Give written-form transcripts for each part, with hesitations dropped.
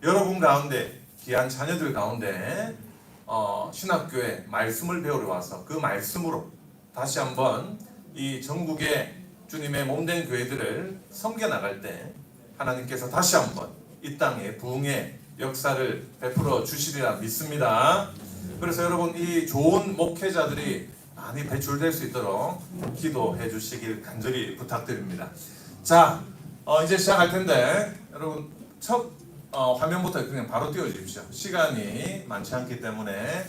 여러분 가운데, 귀한 자녀들 가운데 신학교에 말씀을 배우러 와서 그 말씀으로 다시 한번 이 전국의 주님의 몸된 교회들을 섬겨나갈 때 하나님께서 다시 한번 이 땅에 부흥의 역사를 베풀어 주시리라 믿습니다. 그래서 여러분 이 좋은 목회자들이 많이 배출될 수 있도록 기도해 주시길 간절히 부탁드립니다. 자, 이제 시작할 텐데 여러분 첫 화면부터 그냥 바로 띄워주십시오. 시간이 많지 않기 때문에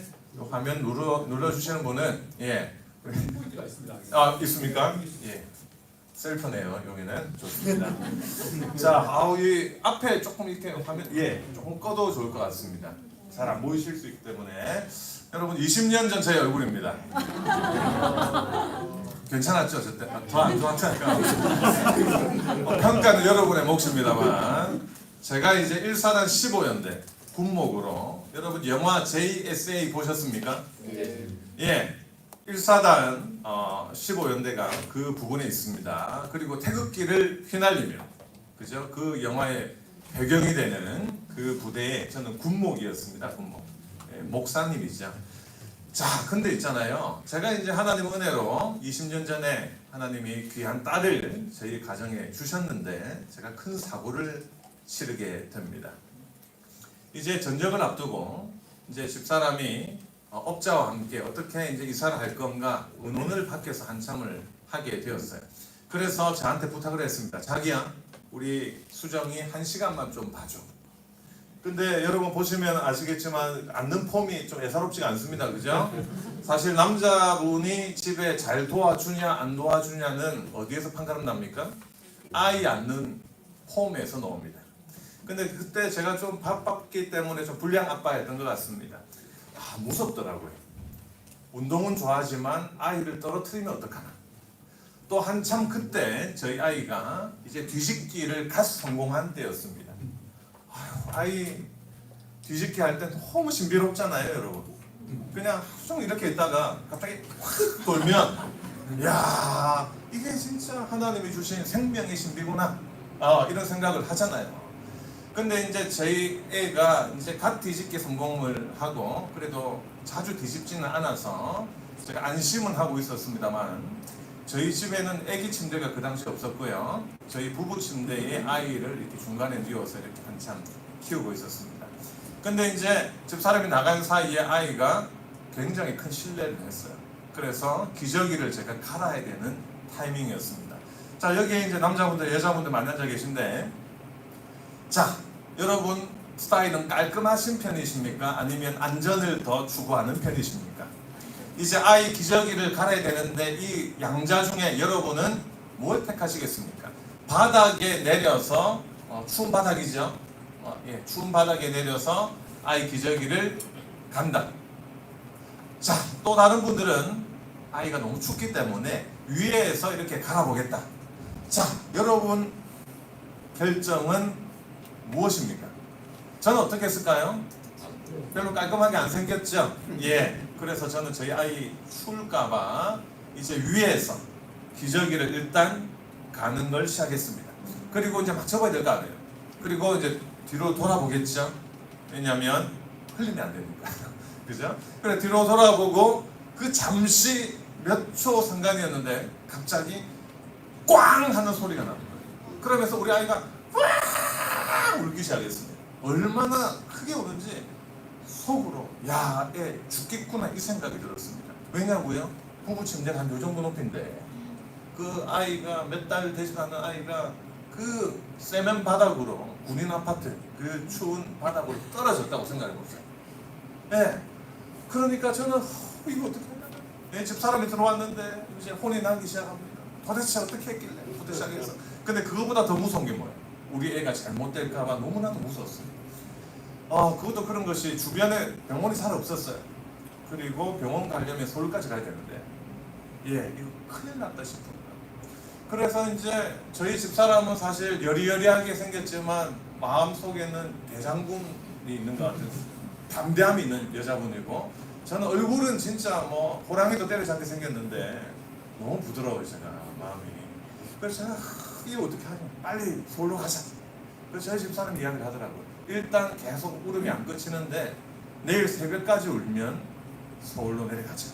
화면 눌러주시는 분은 포인트가 있습니다. 있습니까? 예. 셀프네요. 여기는 좋습니다. 자, 이 앞에 조금 이렇게 화면 조금 꺼도 좋을 것 같습니다. 잘 안 보이실 수 있기 때문에 여러분 20년 전 제 얼굴입니다. 괜찮았죠? 저때 더 안 좋았다니까. 평가는 여러분의 몫입니다만 제가 이제 1사단 15연대 군목으로 여러분 영화 JSA 보셨습니까? 네. 예. 1사단 15연대가 그 부근에 있습니다. 그리고 태극기를 휘날리며 그죠? 그 영화의 배경이 되는 그 부대에 저는 군목이었습니다. 군목. 예, 목사님이죠. 자, 근데 있잖아요. 제가 이제 하나님 은혜로 20년 전에 하나님이 귀한 딸을 저희 가정에 주셨는데 제가 큰 사고를 치르게 됩니다. 이제 전역을 앞두고 이제 집사람이 업자와 함께 어떻게 이제 이사를 할 건가 의논을 밖에서 한참을 하게 되었어요. 그래서 저한테 부탁을 했습니다. 자기야, 우리 수정이 1시간만 좀 봐줘. 근데 여러분 보시면 아시겠지만 앉는 폼이 좀 애사롭지가 않습니다. 그죠? 사실 남자분이 집에 잘 도와주냐 안 도와주냐는 어디에서 판가름 납니까? 아이 앉는 폼에서 나옵니다. 근데 그때 제가 좀 바빴기 때문에 좀 불량 아빠였던 것 같습니다. 무섭더라고요. 운동은 좋아하지만 아이를 떨어뜨리면 어떡하나. 또 한참 그때 저희 아이가 이제 뒤집기를 갓 성공한 때였습니다. 아이 뒤집기 할 때 너무 신비롭잖아요, 여러분. 그냥 하루 종일 이렇게 있다가 갑자기 확 돌면 야, 이게 진짜 하나님이 주신 생명의 신비구나. 이런 생각을 하잖아요. 근데 이제 저희 애가 이제 갓 뒤집기 성공을 하고 그래도 자주 뒤집지는 않아서 제가 안심은 하고 있었습니다만 저희 집에는 아기 침대가 그 당시 없었고요. 저희 부부 침대에 아이를 이렇게 중간에 뉘어서 이렇게 한참 키우고 있었습니다. 근데 이제 집사람이 나간 사이에 아이가 굉장히 큰 실례를 했어요. 그래서 기저귀를 제가 갈아야 되는 타이밍이었습니다. 자, 여기에 이제 남자분들 여자분들 만난 적 계신데 자, 여러분 스타일은 깔끔하신 편이십니까? 아니면 안전을 더 추구하는 편이십니까? 이제 아이 기저귀를 갈아야 되는데 이 양자 중에 여러분은 뭘 택하시겠습니까? 바닥에 내려서 추운 바닥이죠. 추운 바닥에 내려서 아이 기저귀를 간다. 자, 또 다른 분들은 아이가 너무 춥기 때문에 위에서 이렇게 갈아보겠다. 자, 여러분 결정은 무엇입니까? 저는 어떻게 했을까요? 별로 깔끔하게 안 생겼죠? 그래서 저는 저희 아이 추울까봐 이제 위에서 기저귀를 일단 가는 걸 시작했습니다. 그리고 이제 맞춰봐야 될 거 아니에요. 그리고 이제 뒤로 돌아보겠죠? 왜냐면 흘리면 안 되니까. 그죠? 그래 뒤로 돌아보고 그 잠시 몇 초 상관이었는데 갑자기 꽝 하는 소리가 나는 거예요. 그러면서 우리 아이가 꽝 울기 시작했습니다. 얼마나 크게 우는지 속으로 야, 애 죽겠구나 이 생각이 들었습니다. 왜냐고요? 부부 침대가 한 요 정도 높이인데 그 아이가 몇 달 되지 않은 아이가 그 세면 바닥으로 군인 아파트 그 추운 바닥으로 떨어졌다고 생각해보세요. 그러니까 저는 이거 어떻게 하냐. 집사람이 들어왔는데 이제 혼이 나기 시작합니다. 도대체 어떻게 했길래 부터 시작해서. 근데 그거보다 더 무서운 게 뭐예요? 우리 애가 잘못될까봐 너무나도 무서웠어요. 그것도 그런 것이 주변에 병원이 잘 없었어요. 그리고 병원 가려면 서울까지 가야 되는데 이거 큰일 났다 싶어요. 그래서 이제 저희 집사람은 사실 여리여리하게 생겼지만 마음속에는 대장군이 있는 것 같은 담대함이 있는 여자분이고 저는 얼굴은 진짜 뭐 호랑이도 때려잡게 생겼는데 너무 부드러워요. 제가 마음이. 그래서 제가 이거 어떻게 하냐, 빨리 서울로 가자. 그래서 저희 집사람 이야기를 하더라고요. 일단 계속 울음이 안 그치는데 내일 새벽까지 울면 서울로 내려가죠.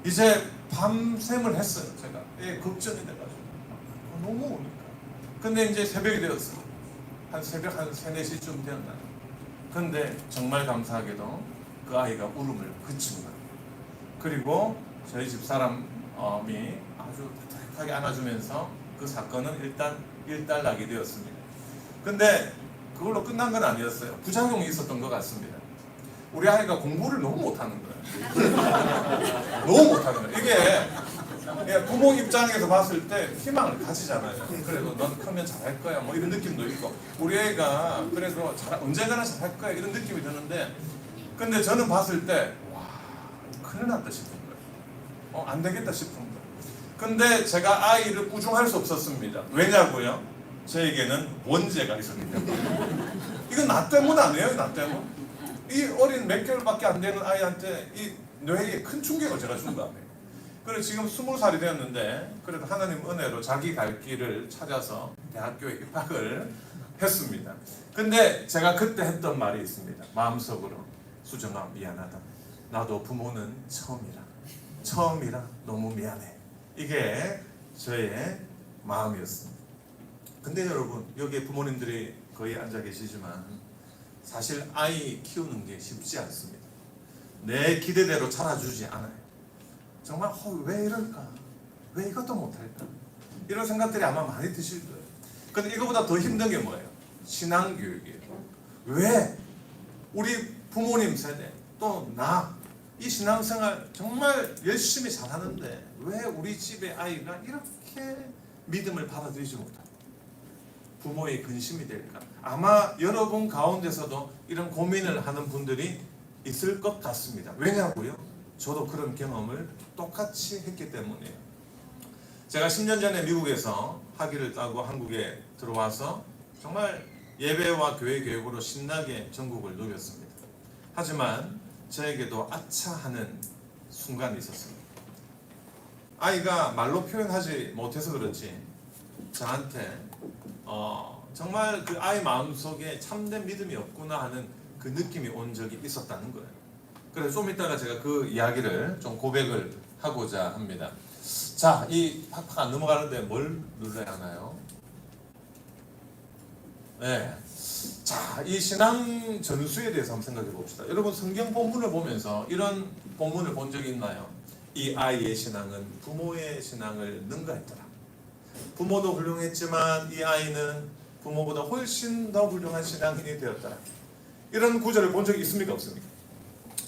이제 밤샘을 했어요. 제가 걱정이 돼가지고 너무 오니까. 근데 이제 새벽이 되었어요. 한 새벽 한 3, 4시쯤 되었나요? 근데 정말 감사하게도 그 아이가 울음을 그친 거예요. 그리고 저희 집사람이 아주 따뜻하게 안아주면서 그 사건은 일단 일단락이 되었습니다. 근데 그걸로 끝난 건 아니었어요. 부작용이 있었던 것 같습니다. 우리 아이가 공부를 너무 못하는 거예요. 너무 못하는 거예요. 이게 부모 입장에서 봤을 때 희망을 가지잖아요. 그래도 넌 크면 잘할 거야 뭐 이런 느낌도 있고, 우리 애가 그래도 언젠가는 잘할 거야 이런 느낌이 드는데, 근데 저는 봤을 때 와, 큰일 났다 싶은 거예요. 안 되겠다 싶은 거예요. 근데 제가 아이를 꾸중할 수 없었습니다. 왜냐고요? 저에게는 원죄가 있었기 때문에. 이건 나 때문 아니에요? 나 때문? 이 어린 몇 개월밖에 안 되는 아이한테 이 뇌에 큰 충격을 제가 준 거 아니에요. 그래서 지금 20살이 되었는데 그래도 하나님 은혜로 자기 갈 길을 찾아서 대학교에 입학을 했습니다. 근데 제가 그때 했던 말이 있습니다. 마음속으로, 수정아 미안하다. 나도 부모는 처음이라 너무 미안해. 이게 저의 마음이었습니다. 근데 여러분, 여기에 부모님들이 거의 앉아 계시지만 사실 아이 키우는 게 쉽지 않습니다. 내 기대대로 자라주지 않아요. 정말 왜 이럴까? 왜 이것도 못할까? 이런 생각들이 아마 많이 드실 거예요. 근데 이거보다 더 힘든 게 뭐예요? 신앙교육이에요. 왜 우리 부모님 세대 또 이 신앙생활 정말 열심히 잘하는데 왜 우리 집의 아이가 이렇게 믿음을 받아들이지 못할까? 부모의 근심이 될까? 아마 여러분 가운데서도 이런 고민을 하는 분들이 있을 것 같습니다. 왜냐고요? 저도 그런 경험을 똑같이 했기 때문이에요. 제가 10년 전에 미국에서 학위를 따고 한국에 들어와서 정말 예배와 교회 교육으로 신나게 전국을 누볐습니다. 하지만 저에게도 아차하는 순간이 있었습니다. 아이가 말로 표현하지 못해서 그렇지 저한테 정말 그 아이 마음속에 참된 믿음이 없구나 하는 그 느낌이 온 적이 있었다는 거예요. 그래서 좀 이따가 제가 그 이야기를 좀 고백을 하고자 합니다. 자, 이 팍팍 안 넘어가는데 뭘 눌러야 하나요? 네. 자, 이 신앙 전수에 대해서 한번 생각해 봅시다. 여러분, 성경 본문을 보면서 이런 본문을 본 적이 있나요? 이 아이의 신앙은 부모의 신앙을 능가했더라. 부모도 훌륭했지만 이 아이는 부모보다 훨씬 더 훌륭한 신앙인이 되었더라. 이런 구절을 본 적이 있습니까? 없습니까?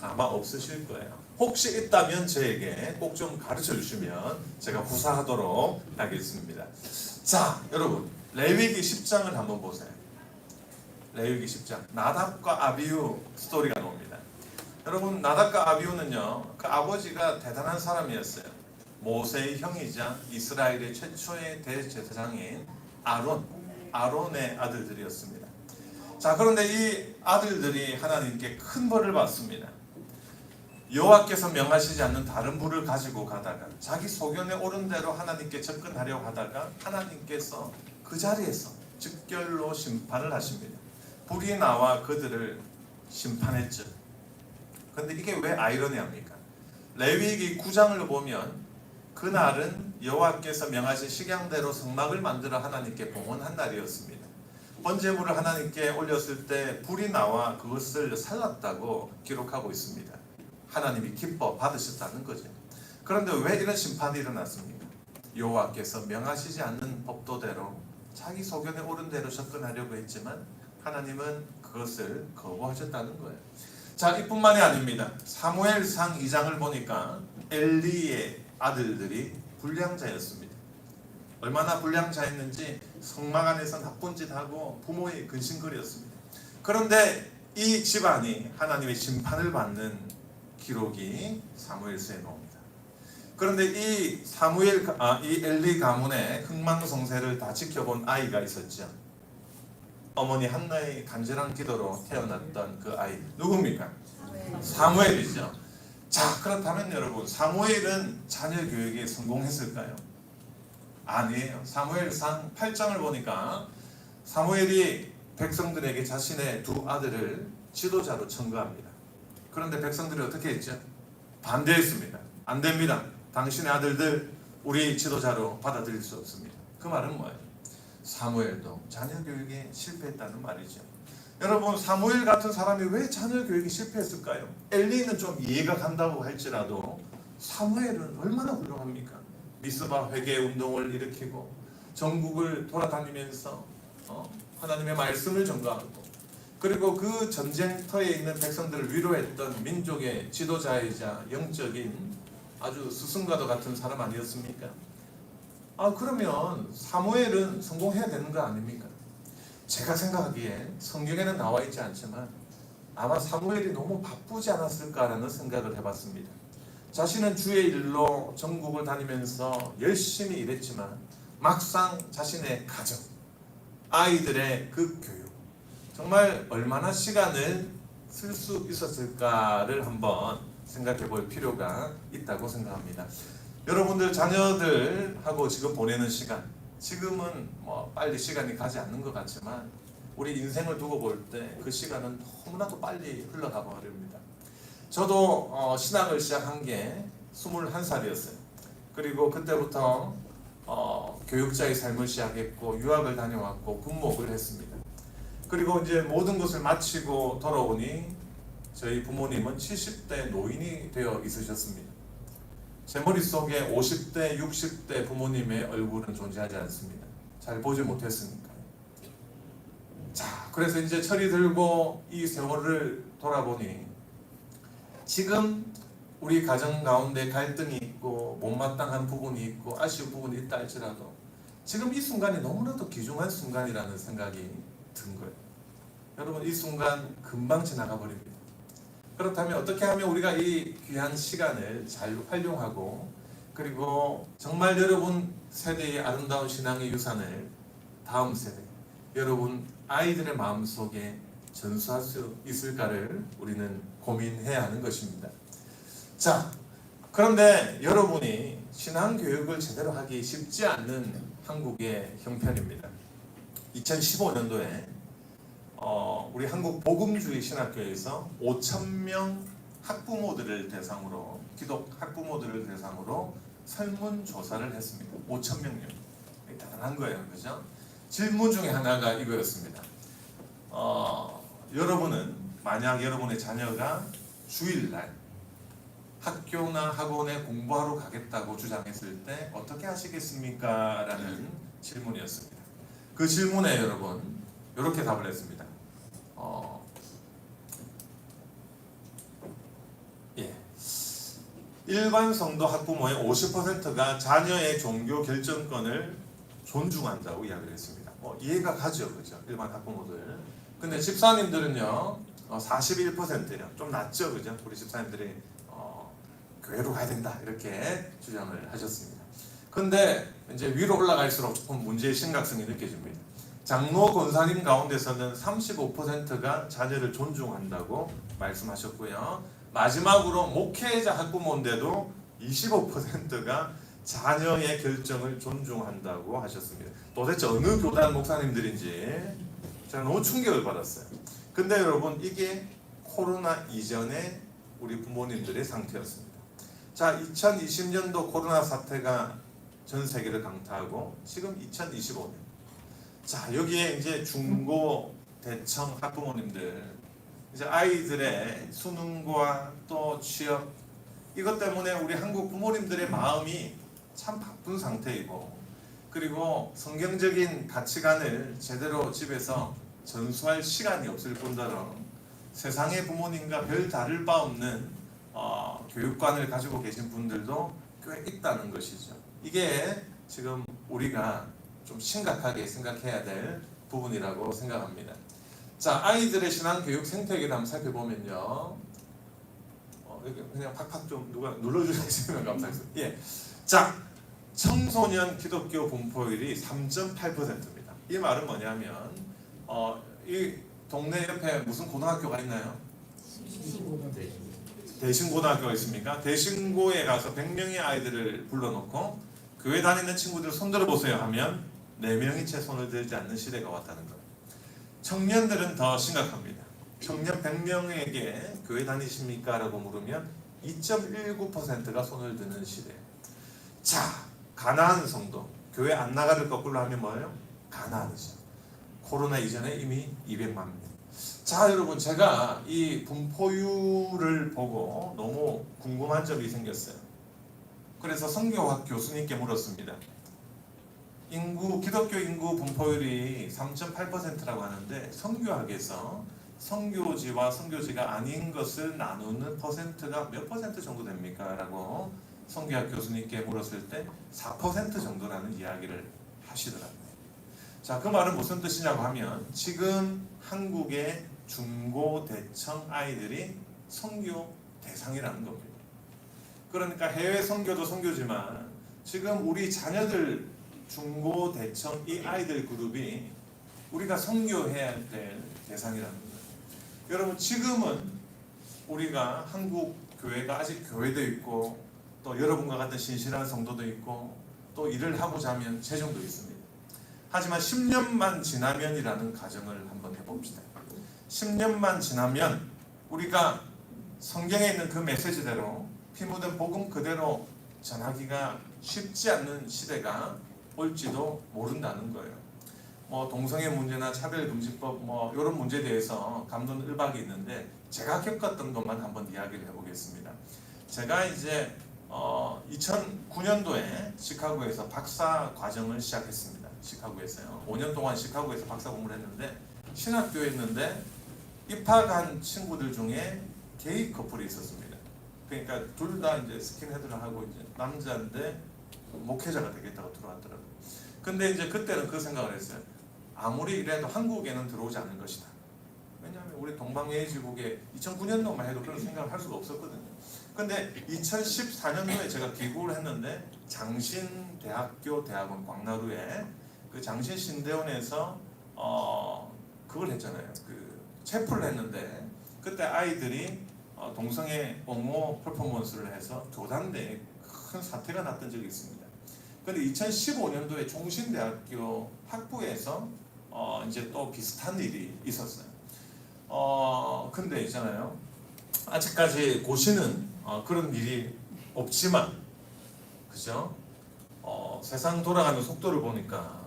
아마 없으실 거예요. 혹시 있다면 저에게 꼭 좀 가르쳐 주시면 제가 구사하도록 하겠습니다. 자, 여러분, 레위기 10장을 한번 보세요. 레위기 10장, 나답과 아비후 스토리가 나옵니다. 여러분, 나답과 아비후는요, 그 아버지가 대단한 사람이었어요. 모세의 형이자 이스라엘의 최초의 대제사장인 아론의 아들들이었습니다. 자, 그런데 이 아들들이 하나님께 큰 벌을 받습니다. 여호와께서 명하시지 않는 다른 불을 가지고 가다가 자기 소견에 오른 대로 하나님께 접근하려고 하다가 하나님께서 그 자리에서 즉결로 심판을 하십니다. 불이 나와 그들을 심판했죠. 그런데 이게 왜 아이러니합니까? 레위기 9장을 보면 그날은 여호와께서 명하신 식양대로 성막을 만들어 하나님께 봉헌한 날이었습니다. 번제물을 하나님께 올렸을 때 불이 나와 그것을 살랐다고 기록하고 있습니다. 하나님이 기뻐 받으셨다는 거죠. 그런데 왜 이런 심판이 일어났습니까? 여호와께서 명하시지 않는 법도대로 자기 소견에 오른 대로 접근하려고 했지만 하나님은 그것을 거부하셨다는 거예요. 자, 이뿐만이 아닙니다. 사무엘상 2장을 보니까 엘리의 아들들이 불량자였습니다. 얼마나 불량자였는지 성막 안에서 나쁜 짓 하고 부모의 근심거리였습니다. 그런데 이 집안이 하나님의 심판을 받는 기록이 사무엘서에 나옵니다. 그런데 이 엘리 가문의 흥망성쇠를 다 지켜본 아이가 있었죠. 어머니 한나의 간절한 기도로 태어났던 그 아이 누굽니까? 사무엘이죠. 자, 그렇다면 여러분, 사무엘은 자녀 교육에 성공했을까요? 아니에요. 사무엘상 8장을 보니까 사무엘이 백성들에게 자신의 두 아들을 지도자로 청구합니다. 그런데 백성들이 어떻게 했죠? 반대했습니다. 안 됩니다. 당신의 아들들 우리 지도자로 받아들일 수 없습니다. 그 말은 뭐예요? 사무엘도 자녀 교육에 실패했다는 말이죠. 여러분, 사무엘 같은 사람이 왜 자녀 교육이 실패했을까요? 엘리는 좀 이해가 간다고 할지라도 사무엘은 얼마나 훌륭합니까? 미스바 회개 운동을 일으키고 전국을 돌아다니면서 하나님의 말씀을 전가하고, 그리고 그 전쟁터에 있는 백성들을 위로했던 민족의 지도자이자 영적인 아주 스승과도 같은 사람 아니었습니까? 그러면 사무엘은 성공해야 되는 거 아닙니까? 제가 생각하기에 성경에는 나와 있지 않지만 아마 사무엘이 너무 바쁘지 않았을까라는 생각을 해봤습니다. 자신은 주의 일로 전국을 다니면서 열심히 일했지만 막상 자신의 가정, 아이들의 그 교육, 정말 얼마나 시간을 쓸 수 있었을까를 한번 생각해 볼 필요가 있다고 생각합니다. 여러분들 자녀들하고 지금 보내는 시간, 지금은 뭐 빨리 시간이 가지 않는 것 같지만 우리 인생을 두고 볼 때 그 시간은 너무나도 빨리 흘러가 버립니다. 저도 신학을 시작한 게 21살이었어요. 그리고 그때부터 교육자의 삶을 시작했고 유학을 다녀왔고 군목을 했습니다. 그리고 이제 모든 것을 마치고 돌아오니 저희 부모님은 70대 노인이 되어 있으셨습니다. 제 머릿속에 50대, 60대 부모님의 얼굴은 존재하지 않습니다. 잘 보지 못했으니까요. 자, 그래서 이제 철이 들고 이 세월을 돌아보니 지금 우리 가정 가운데 갈등이 있고 못마땅한 부분이 있고 아쉬운 부분이 있다 할지라도 지금 이 순간이 너무나도 귀중한 순간이라는 생각이 든 거예요. 여러분, 이 순간 금방 지나가 버립니다. 그렇다면 어떻게 하면 우리가 이 귀한 시간을 잘 활용하고, 그리고 정말 여러분 세대의 아름다운 신앙의 유산을 다음 세대, 여러분 아이들의 마음속에 전수할 수 있을까를 우리는 고민해야 하는 것입니다. 자, 그런데 여러분이 신앙교육을 제대로 하기 쉽지 않는 한국의 형편입니다. 2015년도에 우리 한국 복음주의 신학교에서 5,000명 학부모들을 대상으로, 기독 학부모들을 대상으로 설문조사를 했습니다. 5,000명이요. 대단한 거예요. 그죠? 질문 중에 하나가 이거였습니다. 여러분은 만약 여러분의 자녀가 주일날 학교나 학원에 공부하러 가겠다고 주장했을 때 어떻게 하시겠습니까? 라는 질문이었습니다. 그 질문에 여러분 이렇게 답을 했습니다. 일반 성도 학부모의 50%가 자녀의 종교 결정권을 존중한다고 이야기를 했습니다. 이해가 가죠, 그죠? 일반 학부모들. 근데 집사님들은요, 41%요. 좀 낮죠, 그죠? 우리 집사님들이 교회로 가야 된다 이렇게 주장을 하셨습니다. 근데 이제 위로 올라갈수록 조금 문제의 심각성이 느껴집니다. 장로 권사님 가운데서는 35%가 자녀를 존중한다고 말씀하셨고요. 마지막으로 목회자 학부모인데도 25%가 자녀의 결정을 존중한다고 하셨습니다. 도대체 어느 교단 목사님들인지 제가 너무 충격을 받았어요. 근데 여러분, 이게 코로나 이전에 우리 부모님들의 상태였습니다. 자, 2020년도 코로나 사태가 전 세계를 강타하고 지금 2025년. 자, 여기에 이제 중고 대청 학부모님들, 이제 아이들의 수능과 또 취업, 이것 때문에 우리 한국 부모님들의 마음이 참 바쁜 상태이고, 그리고 성경적인 가치관을 제대로 집에서 전수할 시간이 없을 뿐더러 세상의 부모님과 별 다를 바 없는 교육관을 가지고 계신 분들도 꽤 있다는 것이죠. 이게 지금 우리가 좀 심각하게 생각해야 될 부분이라고 생각합니다. 자, 아이들의 신앙교육 생태계를 한번 살펴보면요. 이렇게 그냥 팍팍 좀 누가 눌러주시면 감사하겠습니다. 예. 자, 청소년 기독교 분포율이 3.8%입니다. 이 말은 뭐냐면 이 동네 옆에 무슨 고등학교가 있나요? 대신고등학교가 있습니까? 대신고에 가서 100명의 아이들을 불러놓고 교회 다니는 친구들 손 들어보세요 하면 4명이 채 손을 들지 않는 시대가 왔다는 거예요. 청년들은 더 심각합니다. 청년 100명에게 교회 다니십니까? 라고 물으면 2.19%가 손을 드는 시대예요. 자, 가나안 성도. 교회 안 나가를 거꾸로 하면 뭐예요? 가나안이죠. 코로나 이전에 이미 200만 명. 자, 여러분, 제가 이 분포율을 보고 너무 궁금한 점이 생겼어요. 그래서 선교학 교수님께 물었습니다. 기독교 인구 분포율이 3.8%라고 하는데 선교학에서 선교지와 선교지가 아닌 것을 나누는 퍼센트가 몇 퍼센트 정도 됩니까? 라고 선교학 교수님께 물었을 때 4% 정도라는 이야기를 하시더라고요. 자, 그 말은 무슨 뜻이냐고 하면 지금 한국의 중고대청 아이들이 선교 대상이라는 겁니다. 그러니까 해외 선교도 선교지만 지금 우리 자녀들 중고대청 이 아이들 그룹이 우리가 선교해야 될 대상이라는 거예요. 여러분, 지금은 우리가 한국 교회가 아직 교회도 있고 또 여러분과 같은 신실한 성도도 있고 또 일을 하고자 하면 재정도 있습니다. 하지만 10년만 지나면이라는 가정을 한번 해봅시다. 10년만 지나면 우리가 성경에 있는 그 메시지대로 피 묻은 복음 그대로 전하기가 쉽지 않는 시대가 올지도 모른다는 거예요. 뭐 동성애 문제나 차별금지법 뭐 이런 문제에 대해서 감론을박이 있는데 제가 겪었던 것만 한번 이야기를 해보겠습니다. 제가 이제 2009년도에 시카고에서 박사 과정을 시작했습니다. 시카고에서요. 5년 동안 시카고에서 박사 공부를 했는데 신학교였는데 입학한 친구들 중에 게이 커플이 있었습니다. 그러니까 둘 다 이제 스킨헤드를 하고 이제 남자인데 목회자가 되겠다고 들어왔더라고요. 근데 이제 그때는 그 생각을 했어요. 아무리 이래도 한국에는 들어오지 않을 것이다. 왜냐하면 우리 동방예의지국에 2009년도만 해도 그런 생각을 할 수가 없었거든요. 근데 2014년도에 제가 귀국을 했는데 장신대학교 대학원 광나루에 그 장신신대원에서 그걸 했잖아요. 그 체프를 했는데 그때 아이들이 동성애 옹호 퍼포먼스를 해서 교단내에 큰 사태가 났던 적이 있습니다. 근데 2015년도에 종신대학교 학부에서 이제 또 비슷한 일이 있었어요. 근데 있잖아요. 아직까지 고시는 그런 일이 없지만, 그죠? 세상 돌아가는 속도를 보니까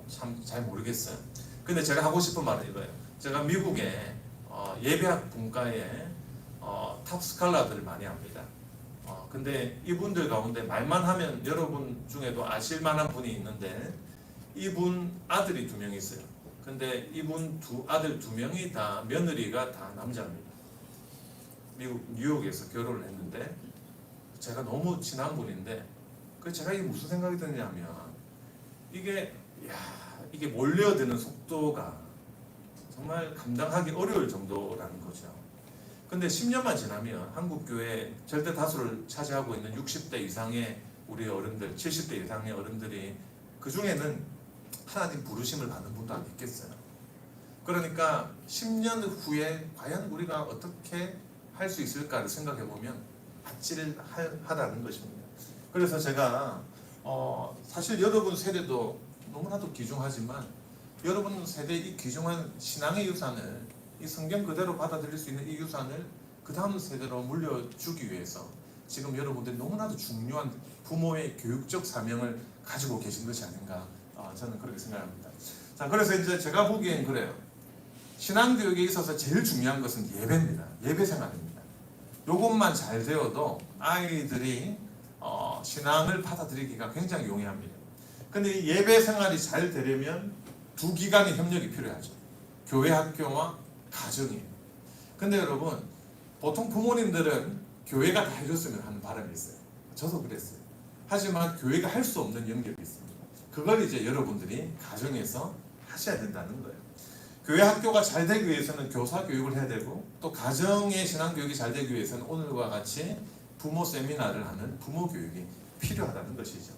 참 잘 모르겠어요. 근데 제가 하고 싶은 말은 이거예요. 제가 미국에 예배학 분과에 탑스칼라들을 많이 합니다. 근데 이분들 가운데 말만 하면 여러분 중에도 아실 만한 분이 있는데 이분 아들이 2명 있어요. 근데 이분 아들 2명이 다 며느리가 다 남자입니다. 미국 뉴욕에서 결혼을 했는데 제가 너무 친한 분인데 제가 이게 무슨 생각이 드냐면 이게 몰려드는 속도가 정말 감당하기 어려울 정도라는 거죠. 근데 10년만 지나면 한국 교회 절대 다수를 차지하고 있는 60대 이상의 우리 어른들, 70대 이상의 어른들이 그 중에는 하나님 부르심을 받는 분도 안 있겠어요. 그러니까 10년 후에 과연 우리가 어떻게 할 수 있을까를 생각해 보면 아찔하다는 것입니다. 그래서 제가 사실 여러분 세대도 너무나도 귀중하지만 여러분 세대 이 귀중한 신앙의 유산을 이 성경 그대로 받아들일 수 있는 이 유산을 그 다음 세대로 물려주기 위해서 지금 여러분들이 너무나도 중요한 부모의 교육적 사명을 가지고 계신 것이 아닌가 저는 그렇게 생각합니다. 자, 그래서 이제 제가 보기엔 그래요. 신앙교육에 있어서 제일 중요한 것은 예배입니다. 예배 생활입니다. 요것만 잘 되어도 아이들이 신앙을 받아들이기가 굉장히 용이합니다. 근데 이 예배 생활이 잘 되려면 두 기관의 협력이 필요하죠. 교회, 학교와 가정이에요. 근데 여러분, 보통 부모님들은 교회가 다 해줬으면 하는 바람이 있어요. 저도 그랬어요. 하지만 교회가 할 수 없는 영역이 있습니다. 그걸 이제 여러분들이 가정에서 하셔야 된다는 거예요. 교회 학교가 잘 되기 위해서는 교사 교육을 해야 되고 또 가정의 신앙 교육이 잘 되기 위해서는 오늘과 같이 부모 세미나를 하는 부모 교육이 필요하다는 것이죠.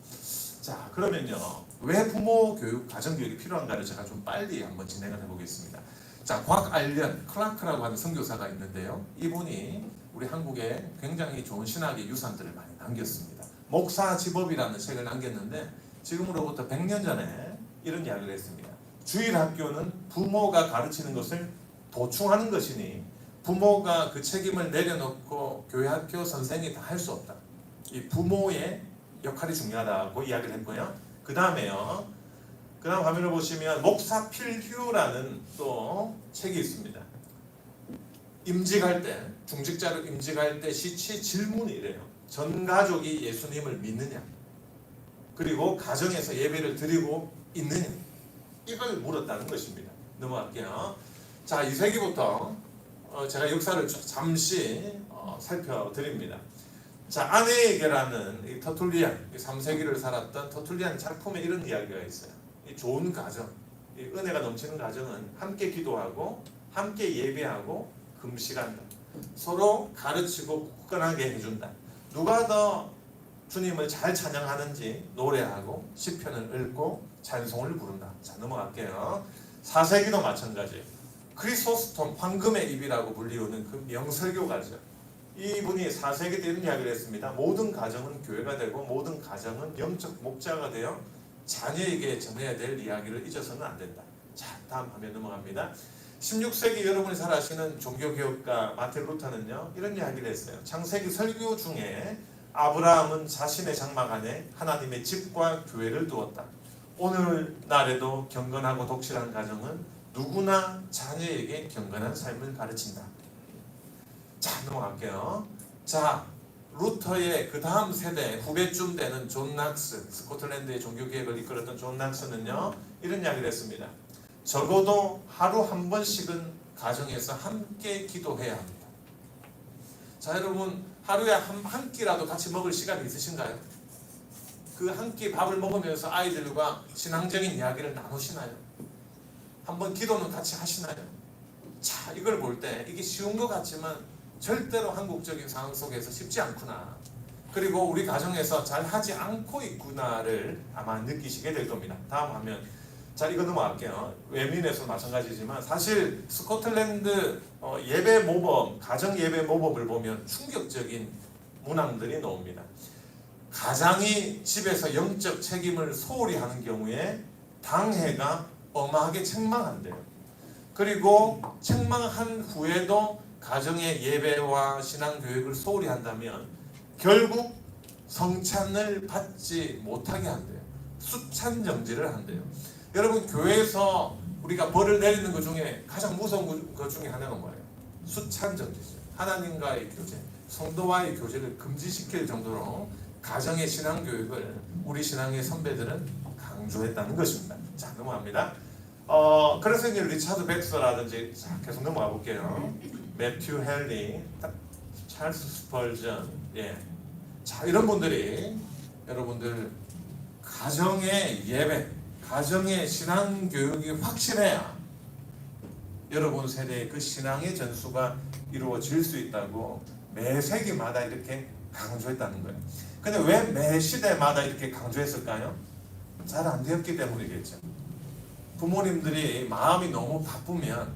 자, 그러면요, 왜 부모 교육, 가정 교육이 필요한가를 제가 좀 빨리 한번 진행을 해보겠습니다. 자, 곽알련 클라크라고 하는 선교사가 있는데요. 이분이 우리 한국에 굉장히 좋은 신학의 유산들을 많이 남겼습니다. 목사지법이라는 책을 남겼는데 지금으로부터 100년 전에 이런 이야기를 했습니다. 주일학교는 부모가 가르치는 것을 도충하는 것이니 부모가 그 책임을 내려놓고 교회학교 선생이 다 할 수 없다. 이 부모의 역할이 중요하다고 이야기를 했고요. 그 다음에요. 그 다음 화면을 보시면 목사 필규라는 또 책이 있습니다. 임직할 때, 중직자를 임직할 때 시치 질문이 이래요. 전 가족이 예수님을 믿느냐? 그리고 가정에서 예배를 드리고 있느냐? 이걸 물었다는 것입니다. 넘어갈게요. 자, 2세기부터 제가 역사를 잠시 살펴드립니다. 자, 아내에게라는 이 터툴리안, 3세기를 살았던 터툴리안 작품에 이런 이야기가 있어요. 이 좋은 가정, 이 은혜가 넘치는 가정은 함께 기도하고 함께 예배하고 금식한다. 서로 가르치고 굳건하게 해준다. 누가 더 주님을 잘 찬양하는지 노래하고 시편을 읽고 찬송을 부른다. 자, 넘어갈게요. 4세기도 마찬가지예요. 크리소스톰, 황금의 입이라고 불리우는 그 명설교가죠. 이분이 4세기 때 이런 이야기를 했습니다. 모든 가정은 교회가 되고 모든 가정은 영적 목자가 되어 자녀에게 전해야 될 이야기를 잊어서는 안 된다. 자, 다음 화면 넘어갑니다. 16세기 여러분이 잘 아시는 종교개혁가 마틴 루터는요, 이런 이야기를 했어요. 창세기 설교 중에 아브라함은 자신의 장막 안에 하나님의 집과 교회를 두었다. 오늘날에도 경건하고 독실한 가정은 누구나 자녀에게 경건한 삶을 가르친다. 자, 넘어갈게요. 자, 루터의 그 다음 세대 후배쯤 되는 존 낙스, 스코틀랜드의 종교개혁을 이끌었던 존 낙스는요, 이런 이야기를 했습니다. 적어도 하루 한 번씩은 가정에서 함께 기도해야 합니다. 자, 여러분 하루에 한 끼라도 같이 먹을 시간이 있으신가요? 그 한 끼 밥을 먹으면서 아이들과 신앙적인 이야기를 나누시나요? 한번 기도는 같이 하시나요? 자, 이걸 볼 때 이게 쉬운 것 같지만 절대로 한국적인 상황 속에서 쉽지 않구나. 그리고 우리 가정에서 잘 하지 않고 있구나를 아마 느끼시게 될 겁니다. 다음 화면. 자, 이거 넘어갈게요. 외민에서 마찬가지지만 사실 스코틀랜드 예배 모범, 가정 예배 모범을 보면 충격적인 문항들이 나옵니다. 가장이 집에서 영적 책임을 소홀히 하는 경우에 당해가 엄하게 책망한대요. 그리고 책망한 후에도 가정의 예배와 신앙교육을 소홀히 한다면 결국 성찬을 받지 못하게 한대요. 수찬정지를 한대요. 여러분, 교회에서 우리가 벌을 내리는 것 중에 가장 무서운 것 중에 하나가 뭐예요? 수찬정지죠. 하나님과의 교제, 성도와의 교제를 금지시킬 정도로 가정의 신앙교육을 우리 신앙의 선배들은 강조했다는 것입니다. 자, 넘어갑니다. 그래서 이제 리차드 백서라든지, 자, 계속 넘어가 볼게요. 매튜 헨리, 찰스 스펄전, 예. 자, 이런 분들이 여러분들 가정의 예배, 가정의 신앙 교육이 확실해야 여러분 세대의 그 신앙의 전수가 이루어질 수 있다고 매 세기마다 이렇게 강조했다는 거예요. 근데 왜 매 시대마다 이렇게 강조했을까요? 잘 안 되었기 때문이겠죠. 부모님들이 마음이 너무 바쁘면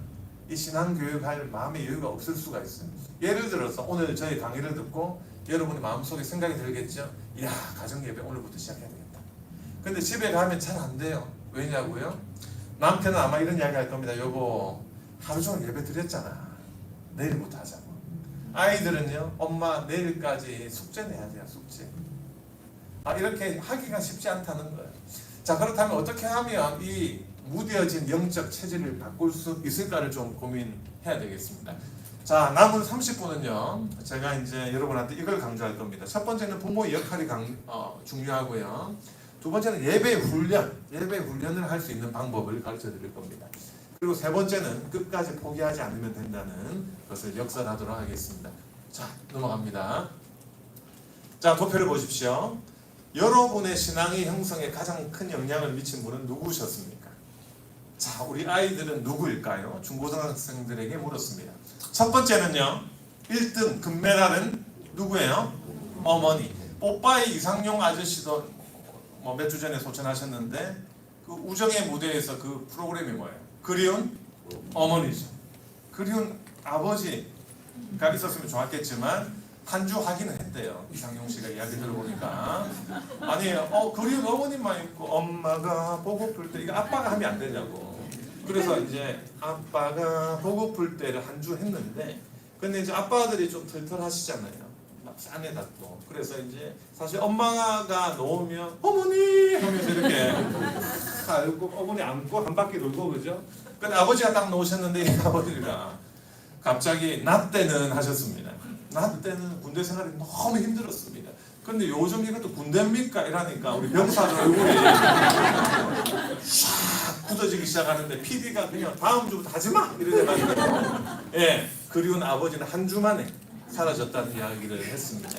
이 신앙 교육할 마음의 여유가 없을 수가 있어요. 예를 들어서 오늘 저희 강의를 듣고 여러분의 마음속에 생각이 들겠죠. 이야, 가정 예배 오늘부터 시작해야 되겠다. 근데 집에 가면 잘 안 돼요. 왜냐고요? 남편은 아마 이런 이야기 할 겁니다. 여보, 하루 종일 예배 드렸잖아. 내일부터 하자고. 아이들은요, 엄마 내일까지 숙제 내야 돼요. 숙제. 이렇게 하기가 쉽지 않다는 거예요. 자, 그렇다면 어떻게 하면 이 무뎌진 영적 체질을 바꿀 수 있을까를 좀 고민해야 되겠습니다. 자, 남은 30분은요, 제가 이제 여러분한테 이걸 강조할 겁니다. 첫 번째는 부모의 역할이 중요하고요. 두 번째는 예배 훈련을 할 수 있는 방법을 가르쳐 드릴 겁니다. 그리고 세 번째는 끝까지 포기하지 않으면 된다는 것을 역설하도록 하겠습니다. 자, 넘어갑니다. 자, 도표를 보십시오. 여러분의 신앙의 형성에 가장 큰 영향을 미친 분은 누구셨습니까? 자, 우리 아이들은 누구일까요? 중고등학생들에게 물었습니다. 첫 번째는요, 1등 금메달은 누구예요? 어머니. 뽀빠이 이상용 아저씨도 몇 주 전에 소천하셨는데 그 우정의 무대에서 그 프로그램이 뭐예요? 그리운 어머니죠. 그리운 아버지가 있었으면 좋았겠지만 한 주 하기는 했대요. 이상용 씨가 이야기 들어보니까. 아니에요. 그리운 어머니만 있고 엄마가 보고플 때 이거 아빠가 하면 안 되냐고. 그래서 이제 아빠가 보고플 때를 한 주 했는데, 근데 이제 아빠들이 좀 털털하시잖아요. 막 싼에다 또. 그래서 이제 사실 엄마가 놓으면 어머니 하면서 이렇게 알고 어머니 안고 한 바퀴 돌고 그죠? 근데 아버지가 딱 놓으셨는데 이 아버지가 갑자기 나 때는 하셨습니다. 나 때는 군대 생활이 너무 힘들었습니다. 근데 요즘 이것도 군대입니까? 이러니까 우리 병사들 얼굴이 샥 굳어지기 시작하는데 PD가 그냥 다음 주부터 하지마! 이러셔가지고 예, 그리운 아버지는 한 주 만에 사라졌다는 이야기를 했습니다.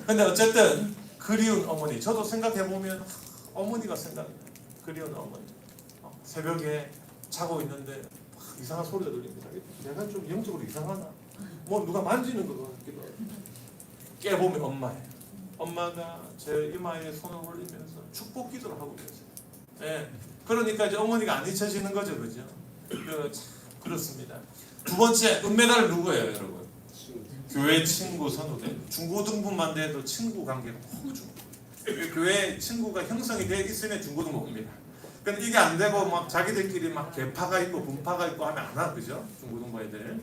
근데 어쨌든 그리운 어머니, 저도 생각해보면 어머니가 생각나요. 그리운 어머니. 새벽에 자고 있는데 이상한 소리가 들립니다. 내가 좀 영적으로 이상하나? 뭐 누가 만지는 것 같기도 하고. 깨보면 엄마예요. 엄마가 제 이마에 손을 올리면서 축복 기도를 하고 계세요. 예. 그러니까 이제 어머니가 안 잊혀지는 거죠, 그죠? 그렇습니다. 두 번째, 은메달 누구예요, 여러분? 교회 친구 선후배. 중고등부만 돼도 친구 관계가 너무 중요해요. 교회 친구가 형성이 돼 있으면 중고등부입니다. 근데 이게 안 되고 막 자기들끼리 막 개파가 있고 분파가 있고 하면 안 하죠, 중고등부 애들.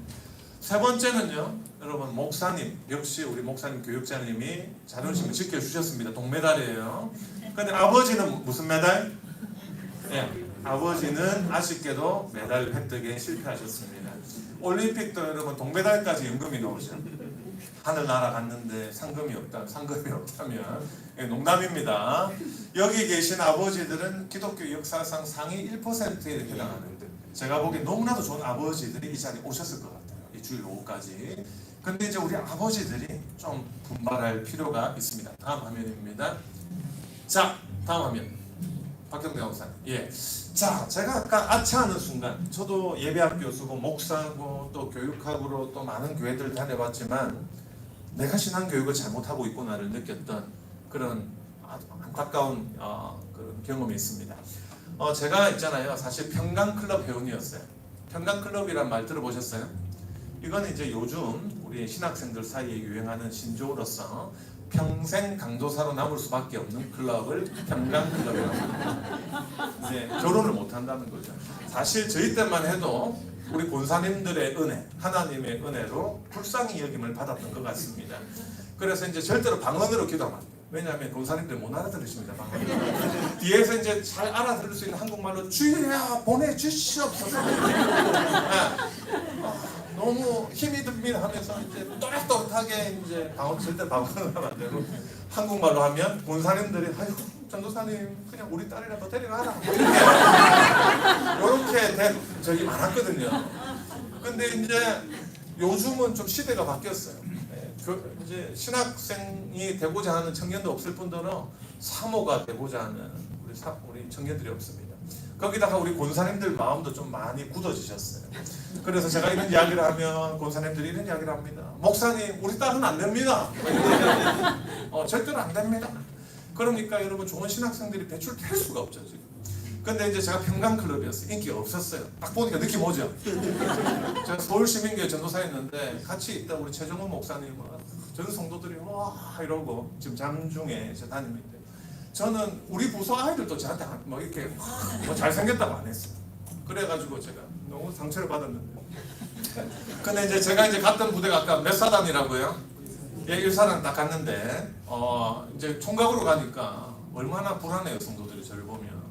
세 번째는요, 여러분 목사님, 역시 우리 목사님 교육자님이 자존심을 지켜주셨습니다. 동메달이에요. 근데 아버지는 무슨 메달? 예, 아버지는 아쉽게도 메달 획득에 실패하셨습니다. 올림픽도 여러분 동메달까지 연금이 나오죠. 하늘 날아갔는데 상금이 없다면 예, 농담입니다. 여기 계신 아버지들은 기독교 역사상 상위 1%에 해당하는데 제가 보기엔 너무나도 좋은 아버지들이 이 자리에 오셨을 것 같아요. 이 주일 오후까지. 근데 이제 우리 아버지들이 좀 분발할 필요가 있습니다. 다음 화면입니다. 자, 다음 화면. 박경대 목사님. 예. 자, 제가 아까 아차하는 순간, 저도 예배학 교수고 목사고 또 교육학으로 또 많은 교회들 다녀봤지만 내가 신앙 교육을 잘못하고 있구나를 느꼈던 그런 아주 안타까운 그런 경험이 있습니다. 제가 있잖아요. 사실 평강클럽 회원이었어요. 평강클럽이란 말 들어보셨어요? 이건 이제 요즘 우리 신학생들 사이에 유행하는 신조어로서 평생 강도사로 남을 수밖에 없는 클럽을 평강클럽이라고 합니다. 이제 결혼을 못 한다는 거죠. 사실 저희 때만 해도 우리 권사님들의 은혜, 하나님의 은혜로 불쌍히 여김을 받았던 것 같습니다. 그래서 이제 절대로 방언으로 기도하면 안 돼요. 왜냐하면 권사님들 못 알아들으십니다. 방언으로. 뒤에서 이제 잘 알아들을 수 있는 한국말로 주여 보내주시옵소서. 너무 힘이 듭니다 하면서 이제 또렷또렷하게 이제 절대 방언을 하면 안 되고 한국말로 하면 권사님들이 아유 전도사님 그냥 우리 딸이라도 데려가라 이렇게 된 적이 많았거든요. 근데 이제 요즘은 좀 시대가 바뀌었어요. 이제 신학생이 되고자 하는 청년도 없을 뿐더러 사모가 되고자 하는 우리 청년들이 없습니다. 거기다가 우리 권사님들 마음도 좀 많이 굳어지셨어요. 그래서 제가 이런 이야기를 하면 권사님들이 이런 이야기를 합니다. 목사님 우리 딸은 안 됩니다. 절대로 안 됩니다. 그러니까 여러분 좋은 신학생들이 배출될 수가 없죠 지금. 근데 이제 제가 평강클럽이었어요. 인기가 없었어요. 딱 보니까 느낌 오죠. 제가 서울시민교회 전도사였는데 같이 있다 우리 최정훈 목사님 전 성도들이 와 이러고 지금 장중에 저 다니는데 저는 우리 부서 아이들도 저한테 뭐 이렇게 뭐 잘생겼다고 안 했어요. 그래가지고 제가 너무 상처를 받았는데. 근데 이제 제가 이제 갔던 부대가 아까 몇 사단이라고요? 예, 1사단 딱 갔는데 이제 총각으로 가니까 얼마나 불안해요 성도들이 저를 보면.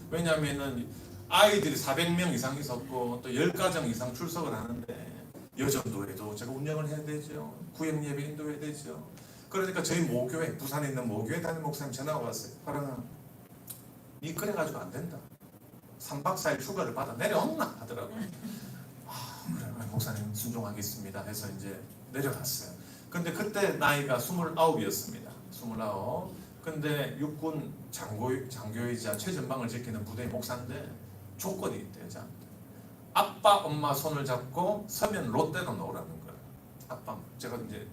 왜냐하면은 아이들이 400명 이상 있었고 또 10가정 이상 출석을 하는데 여전도에도 제가 운영을 해야 되죠. 구역 예배 인도해야 되죠. 그러니까 저희 모교회, 부산에 있는 모교회 담임 목사님 전화가 왔어요. 화랑아, 니 그래가지고 안 된다. 3박 4일 휴가를 받아 내려온나 하더라고요. 그래 목사님 순종하겠습니다 해서 이제 내려갔어요. 근데 그때 나이가 29이었습니다. 29. 근데 육군 장교이자 최전방을 지키는 부대의 목사인데 조건이 있대요. 저한테. 아빠 엄마 손을 잡고 서면 롯데로 놓으라는 거예요. 아빠 제가 이제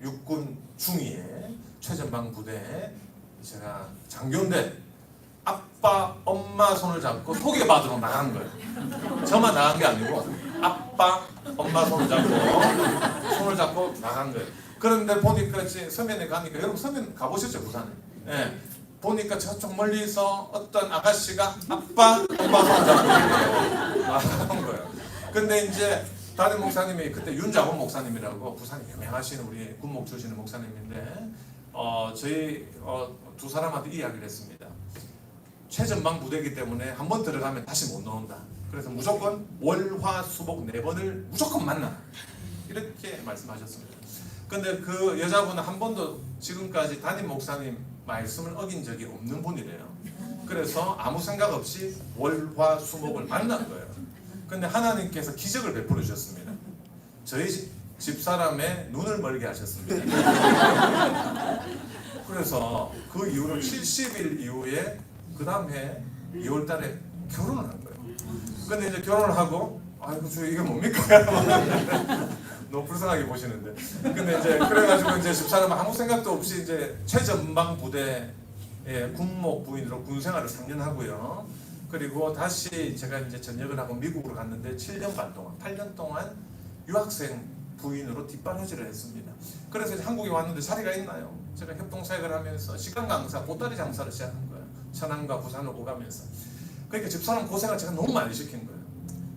육군 중위의 최전방 부대에 제가 장교인데 아빠 엄마 손을 잡고 토계 받으러 나간 거예요. 저만 나간 게 아니고 아빠 엄마 손을 잡고 나간 거예요. 그런데 보니까 이제 서면에 가니까 여러분 서면 가보셨죠 부산에? 예. 보니까 저쪽 멀리서 어떤 아가씨가 아빠, 엄마 손잡고 말하는 거예요. 근데 이제 담임 목사님이 그때 윤자곤 목사님이라고 부산에 유명하신 우리 군목 주시는 목사님인데 저희 두 사람한테 이야기를 했습니다. 최전방 부대이기 때문에 한 번 들어가면 다시 못 나온다. 그래서 무조건 월화수목 4번을 무조건 만나. 이렇게 말씀하셨습니다. 근데 그 여자분은 한 번도 지금까지 담임 목사님 말씀을 어긴 적이 없는 분이래요. 그래서 아무 생각 없이 월화수목을 만난 거예요. 근데 하나님께서 기적을 베풀어 주셨습니다. 저희 집사람의 눈을 멀게 하셨습니다. 그래서 그 이후로 70일 이후에 그 다음 해 2월 달에 결혼을 한 거예요. 근데 이제 결혼을 하고 아이고 저 이게 뭡니까? 너무 불쌍하게 보시는데. 근데 이제 그래가지고 이제 집사람은 아무 생각도 없이 이제 최전방 부대의 군목 부인으로 군 생활을 3년 하고요. 그리고 다시 제가 이제 전역을 하고 미국으로 갔는데 7년 반 동안, 8년 동안 유학생 부인으로 뒷바라지를 했습니다. 그래서 이제 한국에 왔는데 자리가 있나요? 제가 협동사역을 하면서 식당 강사, 보따리 장사를 시작한 거예요. 천안과 부산을 오가면서. 그러니까 집사람 고생을 제가 너무 많이 시킨 거예요.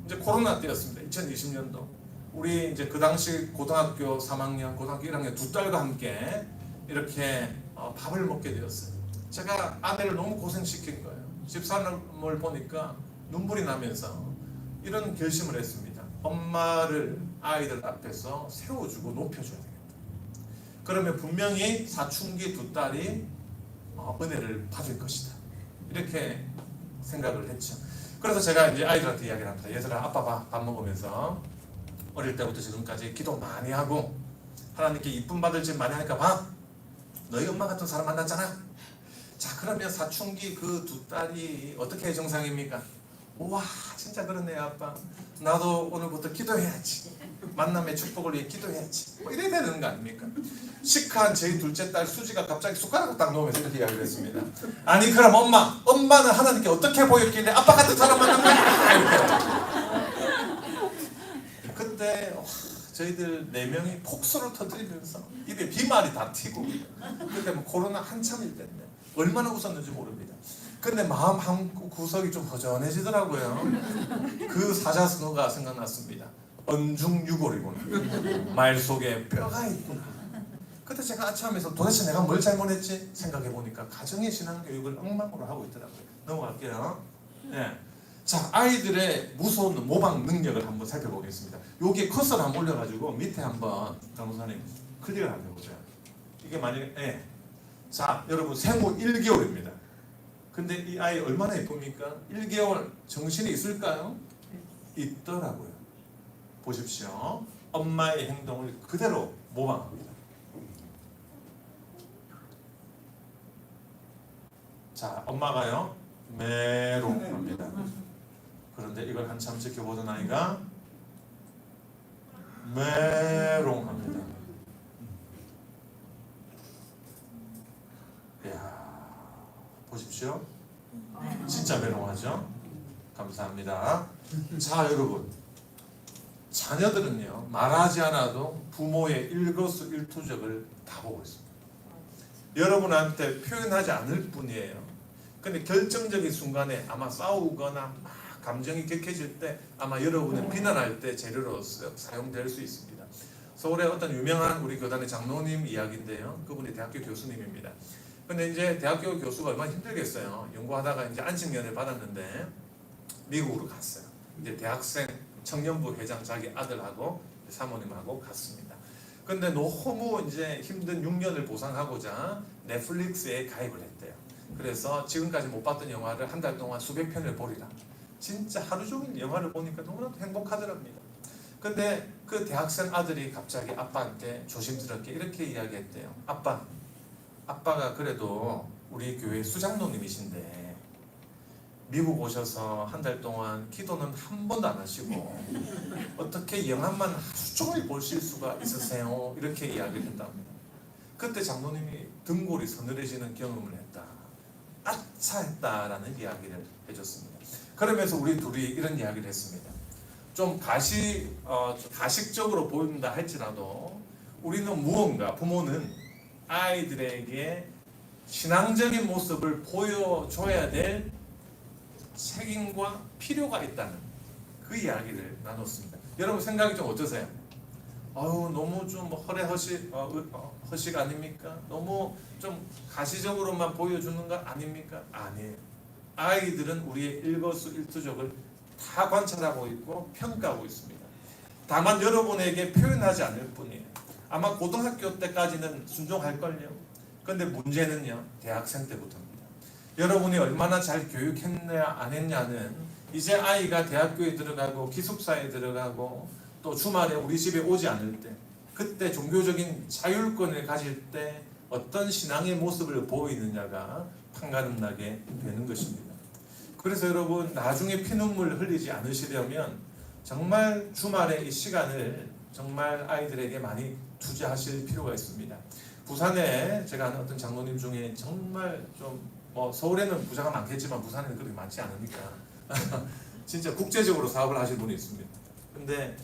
이제 코로나 때였습니다. 2020년도. 우리 이제 그 당시 고등학교 3학년, 고등학교 1학년 두 딸과 함께 이렇게 밥을 먹게 되었어요. 제가 아내를 너무 고생시킨 거예요. 집사람을 보니까 눈물이 나면서 이런 결심을 했습니다. 엄마를 아이들 앞에서 세워주고 높여줘야 되겠다. 그러면 분명히 사춘기 두 딸이 은혜를 받을 것이다. 이렇게 생각을 했죠. 그래서 제가 이제 아이들한테 이야기를 합니다. 얘들아, 아빠 밥 먹으면서 어릴 때부터 지금까지 기도 많이 하고 하나님께 이쁨 받을 짓 많이 하니까 봐. 너희 엄마 같은 사람 만났잖아. 자, 그러면 사춘기 그 두 딸이 어떻게 정상입니까? 우와, 진짜 그러네 아빠. 나도 오늘부터 기도해야지. 만남의 축복을 위해 기도해야지. 뭐 이래야 되는 거 아닙니까? 시크한 저희 둘째 딸 수지가 갑자기 숟가락을 딱 놓으면서 이렇게 이야기를 했습니다. 아니 그럼 엄마는 하나님께 어떻게 보였길래 아빠 같은 사람 만난 거야? 이렇게. 그때 저희들 4명이 폭소를 터뜨리면서 입에 비말이 다 튀고 그때 뭐 코로나 한참일 때인데 얼마나 웃었는지 모릅니다. 근데 마음 한 구석이 좀 허전해지더라고요. 그 사자성어가 생각났습니다. 언중유골이구나. 말 속에 뼈가 있구나. 그때 제가 아참에서 도대체 내가 뭘 잘못했지 생각해보니까 가정의 신앙교육을 엉망으로 하고 있더라고요. 넘어갈게요. 네. 자, 아이들의 무서운 모방 능력을 한번 살펴보겠습니다. 여기에 커서를 한번 올려가지고 밑에 한번 강무사님 클릭을 한번 해보세요. 이게 만약에 자, 여러분 생후 1개월입니다. 근데 이 아이 얼마나 예쁩니까? 1개월 정신이 있을까요? 있더라고요. 보십시오. 엄마의 행동을 그대로 모방합니다. 자, 엄마가요 메롱합니다. 그런데 이걸 한참 지켜보던 아이가 메롱합니다. 이야, 보십시오. 진짜 메롱하죠? 감사합니다. 자, 여러분, 자녀들은요 말하지 않아도 부모의 일거수일투족을 다 보고 있습니다. 여러분한테 표현하지 않을 뿐이에요. 근데 결정적인 순간에 아마 싸우거나 막 감정이 격해질 때 아마 여러분을 비난할 때 재료로 사용될 수 있습니다. 서울의 어떤 유명한 우리 교단의 장로님 이야기인데요. 그분이 대학교 교수님입니다. 근데 이제 대학교 교수가 얼마나 힘들겠어요. 연구하다가 이제 안식년을 받았는데 미국으로 갔어요. 이제 대학생 청년부 회장 자기 아들하고 사모님하고 갔습니다. 근데 너무 이제 힘든 6년을 보상하고자 넷플릭스에 가입을 했대요. 그래서 지금까지 못 봤던 영화를 한 달 동안 수백 편을 보리라. 진짜 하루 종일 영화를 보니까 너무나도 행복하더랍니다. 근데 그 대학생 아들이 갑자기 아빠한테 조심스럽게 이렇게 이야기했대요. 아빠가 그래도 우리 교회 수장로님이신데 미국 오셔서 한 달 동안 기도는 한 번도 안 하시고 어떻게 영화만 하루 종일 보실 수가 있으세요? 이렇게 이야기를 했답니다. 그때 장로님이 등골이 서늘해지는 경험을 했다. 아차 했다라는 이야기를 해줬습니다. 그러면서 우리 둘이 이런 이야기를 했습니다. 좀 가식적으로 보인다 할지라도 우리는 무언가 부모는 아이들에게 신앙적인 모습을 보여줘야 될 책임과 필요가 있다는 그 이야기를 나눴습니다. 여러분 생각이 좀 어떠세요? 너무 좀 허식 아닙니까? 너무 좀 가시적으로만 보여주는 거 아닙니까? 아니에요. 아이들은 우리의 일거수일투족을 다 관찰하고 있고 평가하고 있습니다. 다만 여러분에게 표현하지 않을 뿐이에요. 아마 고등학교 때까지는 순종할걸요. 그런데 문제는요, 대학생 때부터입니다. 여러분이 얼마나 잘 교육했냐 안 했냐는 이제 아이가 대학교에 들어가고 기숙사에 들어가고 또 주말에 우리 집에 오지 않을 때, 그때 종교적인 자율권을 가질 때 어떤 신앙의 모습을 보이느냐가 판가름나게 되는 것입니다. 그래서 여러분, 나중에 피눈물 흘리지 않으시려면 정말 주말에 이 시간을 정말 아이들에게 많이 투자하실 필요가 있습니다. 부산에 제가 아는 어떤 장로님 중에 정말 좀 서울에는 부자가 많겠지만 부산에는 그렇게 많지 않으니까 진짜 국제적으로 사업을 하시는 분이 있습니다. 근데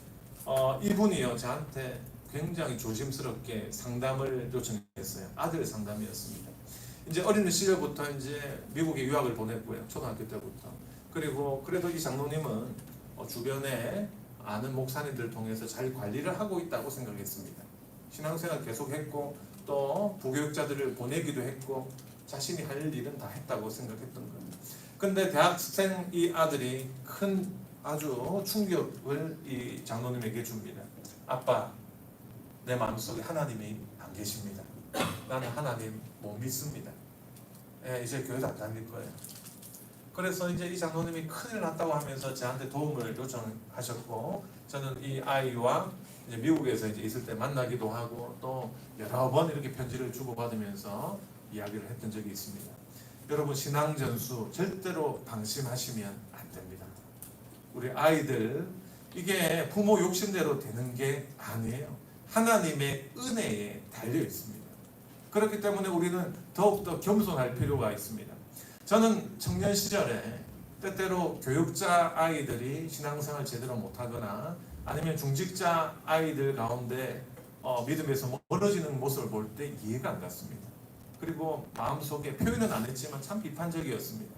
이분이요, 저한테 굉장히 조심스럽게 상담을 요청했어요. 아들 상담이었습니다. 이제 어린 시절부터 이제 미국에 유학을 보냈고요, 초등학교 때부터. 그리고 그래도 이 장로님은 주변에 아는 목사님들을 통해서 잘 관리를 하고 있다고 생각했습니다. 신앙생활 계속했고 또 부교육자들을 보내기도 했고 자신이 할 일은 다 했다고 생각했던 거예요. 근데 대학생 이 아들이 큰 아주 충격을 이 장로님에게 줍니다. 아빠, 내 마음속에 하나님이 안 계십니다. 나는 하나님 못 믿습니다. 이제 교회도 안 다닐 거예요. 그래서 이제 이 장로님이 큰일 났다고 하면서 저한테 도움을 요청하셨고, 저는 이 아이와 이제 미국에서 이제 있을 때 만나기도 하고 또 여러 번 이렇게 편지를 주고받으면서 이야기를 했던 적이 있습니다. 여러분, 신앙 전수 절대로 방심하시면 안 됩니다. 우리 아이들, 이게 부모 욕심대로 되는 게 아니에요. 하나님의 은혜에 달려 있습니다. 그렇기 때문에 우리는 더욱더 겸손할 필요가 있습니다. 저는 청년 시절에 때때로 교육자 아이들이 신앙생활 제대로 못하거나 아니면 중직자 아이들 가운데 믿음에서 멀어지는 모습을 볼 때 이해가 안 갔습니다. 그리고 마음속에 표현은 안 했지만 참 비판적이었습니다.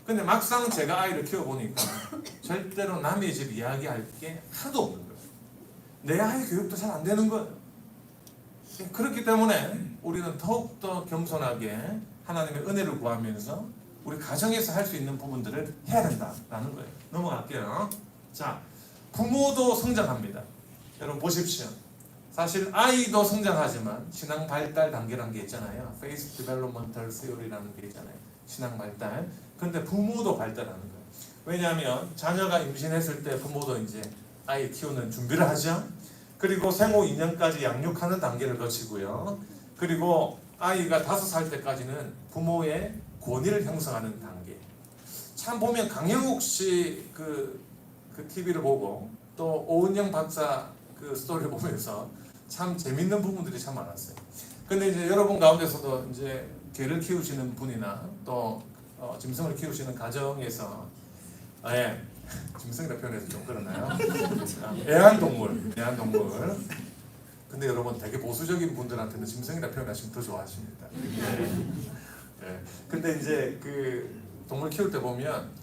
근데 막상 제가 아이를 키워보니까 절대로 남의 집 이야기할 게 하나도 없는 거예요. 내 아이 교육도 잘 안 되는 거예요. 그렇기 때문에 우리는 더욱더 겸손하게 하나님의 은혜를 구하면서 우리 가정에서 할 수 있는 부분들을 해야 된다라는 거예요. 넘어갈게요. 자, 부모도 성장합니다. 여러분 보십시오. 사실 아이도 성장하지만 신앙 발달 단계라는 게 있잖아요. Faith Developmental Theory라는 게 있잖아요. 신앙 발달. 근데 부모도 발달하는 거예요. 왜냐하면 자녀가 임신했을 때 부모도 이제 아이 키우는 준비를 하죠. 그리고 생후 2년까지 양육하는 단계를 거치고요. 그리고 아이가 5살 때까지는 부모의 권위를 형성하는 단계. 참 보면 강영욱 씨 그 TV를 보고 또 오은영 박사 그 스토리를 보면서 참 재밌는 부분들이 참 많았어요. 근데 이제 여러분 가운데서도 이제 개를 키우시는 분이나 또 짐승을 키우시는 가정에서 짐승이라 표현해서 좀 그러나요? 애완동물. 근데 여러분 되게 보수적인 분들한테는 짐승이라 표현하시면 더 좋아하십니다. 근데 이제 그 동물 키울 때 보면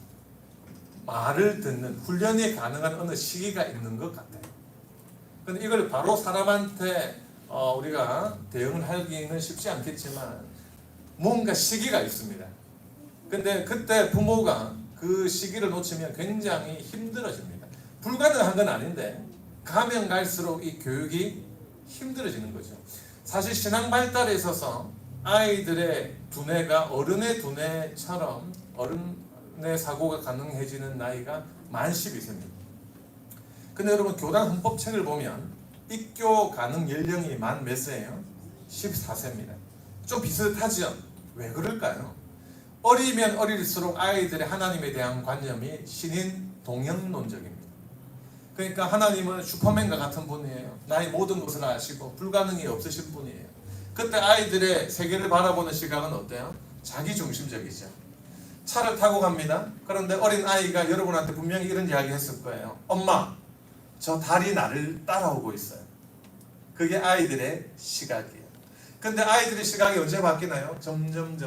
말을 듣는 훈련이 가능한 어느 시기가 있는 것 같아요. 근데 이걸 바로 사람한테 우리가 대응을 하기는 쉽지 않겠지만 뭔가 시기가 있습니다. 근데 그때 부모가 그 시기를 놓치면 굉장히 힘들어집니다. 불가능한 건 아닌데 가면 갈수록 이 교육이 힘들어지는 거죠. 사실 신앙 발달에 있어서 아이들의 두뇌가 어른의 두뇌처럼 어른의 사고가 가능해지는 나이가 만 12세입니다. 근데 여러분 교단 헌법책을 보면 입교 가능 연령이 만 몇 세예요? 14세입니다. 좀 비슷하죠? 왜 그럴까요? 어리면 어릴수록 아이들의 하나님에 대한 관념이 신인 동영론적입니다. 그러니까 하나님은 슈퍼맨과 같은 분이에요. 나의 모든 것을 아시고 불가능이 없으신 분이에요. 그때 아이들의 세계를 바라보는 시각은 어때요? 자기중심적이죠. 차를 타고 갑니다. 그런데 어린 아이가 여러분한테 분명히 이런 이야기 했을 거예요. 엄마, 저 달이 나를 따라오고 있어요. 그게 아이들의 시각이에요. 근데 아이들의 시각이 언제 바뀌나요? 점점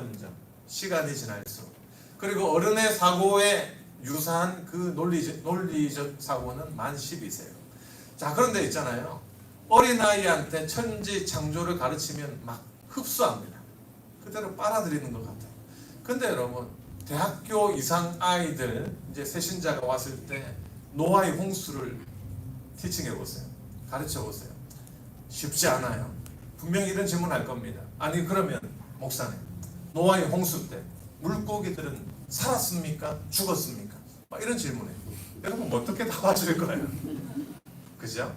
시간이 지날수록. 그리고 어른의 사고에 유사한 그 논리적 사고는 만 12세요. 자, 그런데 있잖아요. 어린아이한테 천지 창조를 가르치면 막 흡수합니다. 그대로 빨아들이는 것 같아요. 근데 여러분, 대학교 이상 아이들, 이제 새신자가 왔을 때 노아의 홍수를 티칭해 보세요. 가르쳐 보세요. 쉽지 않아요. 분명히 이런 질문 할 겁니다. 아니, 그러면 목사님, 노아의 홍수 때 물고기들은 살았습니까? 죽었습니까? 막 이런 질문이에요. 여러분 어떻게 답하실 거예요? 그죠?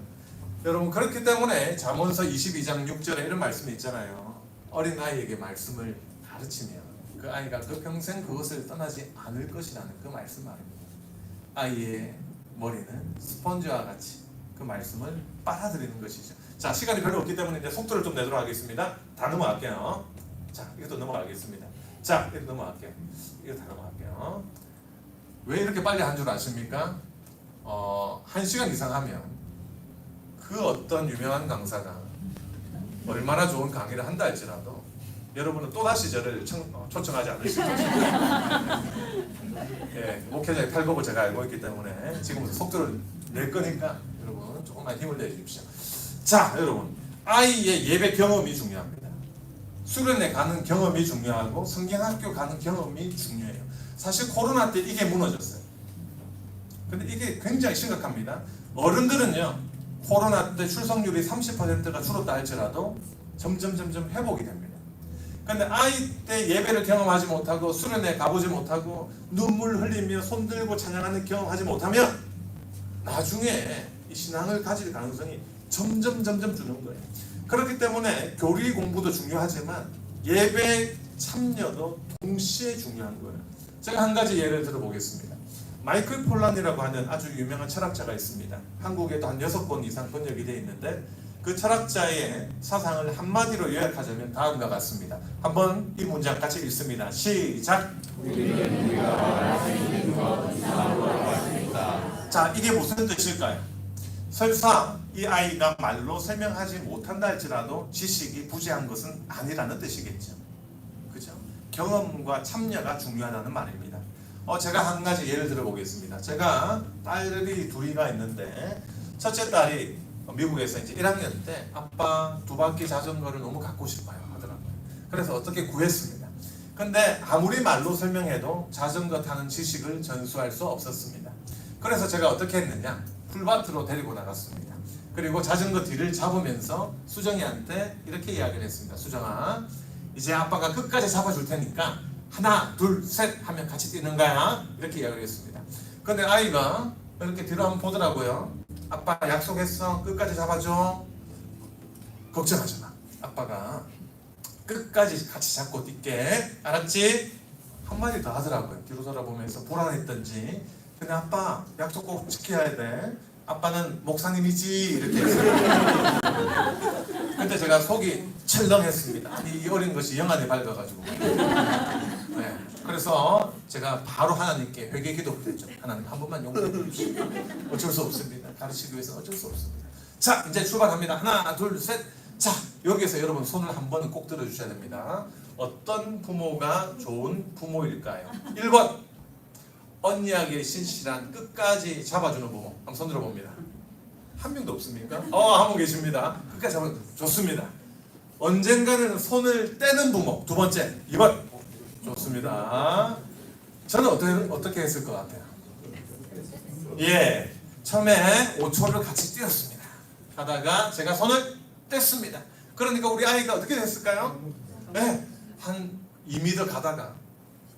여러분, 그렇기 때문에 잠언서 22장 6절에 이런 말씀이 있잖아요. 어린아이에게 말씀을 가르치면 그 아이가 그 평생 그것을 떠나지 않을 것이라는 그 말씀 말입니다. 아이의 머리는 스펀지와 같이 그 말씀을 빨아들이는 것이죠. 자, 시간이 별로 없기 때문에 이제 속도를 좀 내도록 하겠습니다. 다 넘어갈게요. 자, 이것도 넘어가겠습니다. 자, 이거 넘어갈게요. 이거 다 넘어갈게요. 왜 이렇게 빨리 한 줄 아십니까? 1시간 이상 하면 그 어떤 유명한 강사가 얼마나 좋은 강의를 한다 할지라도 여러분은 또다시 저를 초청하지 않으실 것입니다. 예, 목회자의 탈곡을 제가 알고 있기 때문에 지금부터 속도를 낼 거니까 여러분 조금만 힘을 내주십시오. 자, 여러분, 아이의 예배 경험이 중요합니다. 수련회 가는 경험이 중요하고 성경학교 가는 경험이 중요해요. 사실 코로나 때 이게 무너졌어요. 근데 이게 굉장히 심각합니다. 어른들은요, 코로나 때 출석률이 30%가 줄었다 할지라도 점점 회복이 됩니다. 근데 아이 때 예배를 경험하지 못하고 수련회 가보지 못하고 눈물 흘리며 손들고 찬양하는 경험하지 못하면 나중에 이 신앙을 가질 가능성이 점점 주는 거예요. 그렇기 때문에 교리 공부도 중요하지만 예배 참여도 동시에 중요한 거예요. 제가 한 가지 예를 들어보겠습니다. 마이클 폴란이라고 하는 아주 유명한 철학자가 있습니다. 한국에도 한 6권 이상 번역이 되어 있는데 그 철학자의 사상을 한마디로 요약하자면 다음과 같습니다. 한번 이 문장 같이 읽습니다. 시작! 자, 이게 무슨 뜻일까요? 설사 이 아이가 말로 설명하지 못한다 할지라도 지식이 부재한 것은 아니라는 뜻이겠죠. 그죠? 경험과 참여가 중요하다는 말입니다. 제가 한 가지 예를 들어보겠습니다. 제가 딸이 둘이가 있는데 첫째 딸이 미국에서 이제 1학년 때 아빠 2바퀴 자전거를 너무 갖고 싶어요 하더라고요. 그래서 어떻게 구했습니다. 근데 아무리 말로 설명해도 자전거 타는 지식을 전수할 수 없었습니다. 그래서 제가 어떻게 했느냐, 풀밭으로 데리고 나갔습니다. 그리고 자전거 뒤를 잡으면서 수정이한테 이렇게 이야기를 했습니다. 수정아, 이제 아빠가 끝까지 잡아줄 테니까 하나, 둘, 셋 하면 같이 뛰는 거야. 이렇게 이야기를 했습니다. 근데 아이가 이렇게 뒤로 한번 보더라고요. 아빠 약속했어. 끝까지 잡아줘. 걱정하지 마. 아빠가 끝까지 같이 잡고 뛸게. 알았지? 한마디 더 하더라고요. 뒤로 돌아보면서 불안했던지. 근데 아빠 약속 꼭 지켜야 돼. 아빠는 목사님이지. 이렇게 했어요. 그때 제가 속이 철렁했습니다. 아니, 이 어린 것이 영안에 밝아가지고. 네. 그래서 제가 바로 하나님께 회개 기도했죠. 하나님 한 번만 용서해 주십시오. 어쩔 수 없습니다. 가르치기 위해서 어쩔 수 없습니다. 자, 이제 출발합니다. 하나, 둘, 셋. 자, 여기서 여러분 손을 한 번은 꼭 들어주셔야 됩니다. 어떤 부모가 좋은 부모일까요? 1번, 언니에게 신실한 끝까지 잡아주는 부모. 한번 손 들어봅니다. 한 명도 없습니까? 한 분 계십니다. 끝까지 잡아주는 좋습니다. 언젠가는 손을 떼는 부모. 2번째, 2번. 좋습니다. 저는 어떻게 했을 것 같아요? 예, 처음에 5초를 같이 뛰었습니다. 하다가 제가 손을 뗐습니다. 그러니까 우리 아이가 어떻게 됐을까요? 네, 한 2m 가다가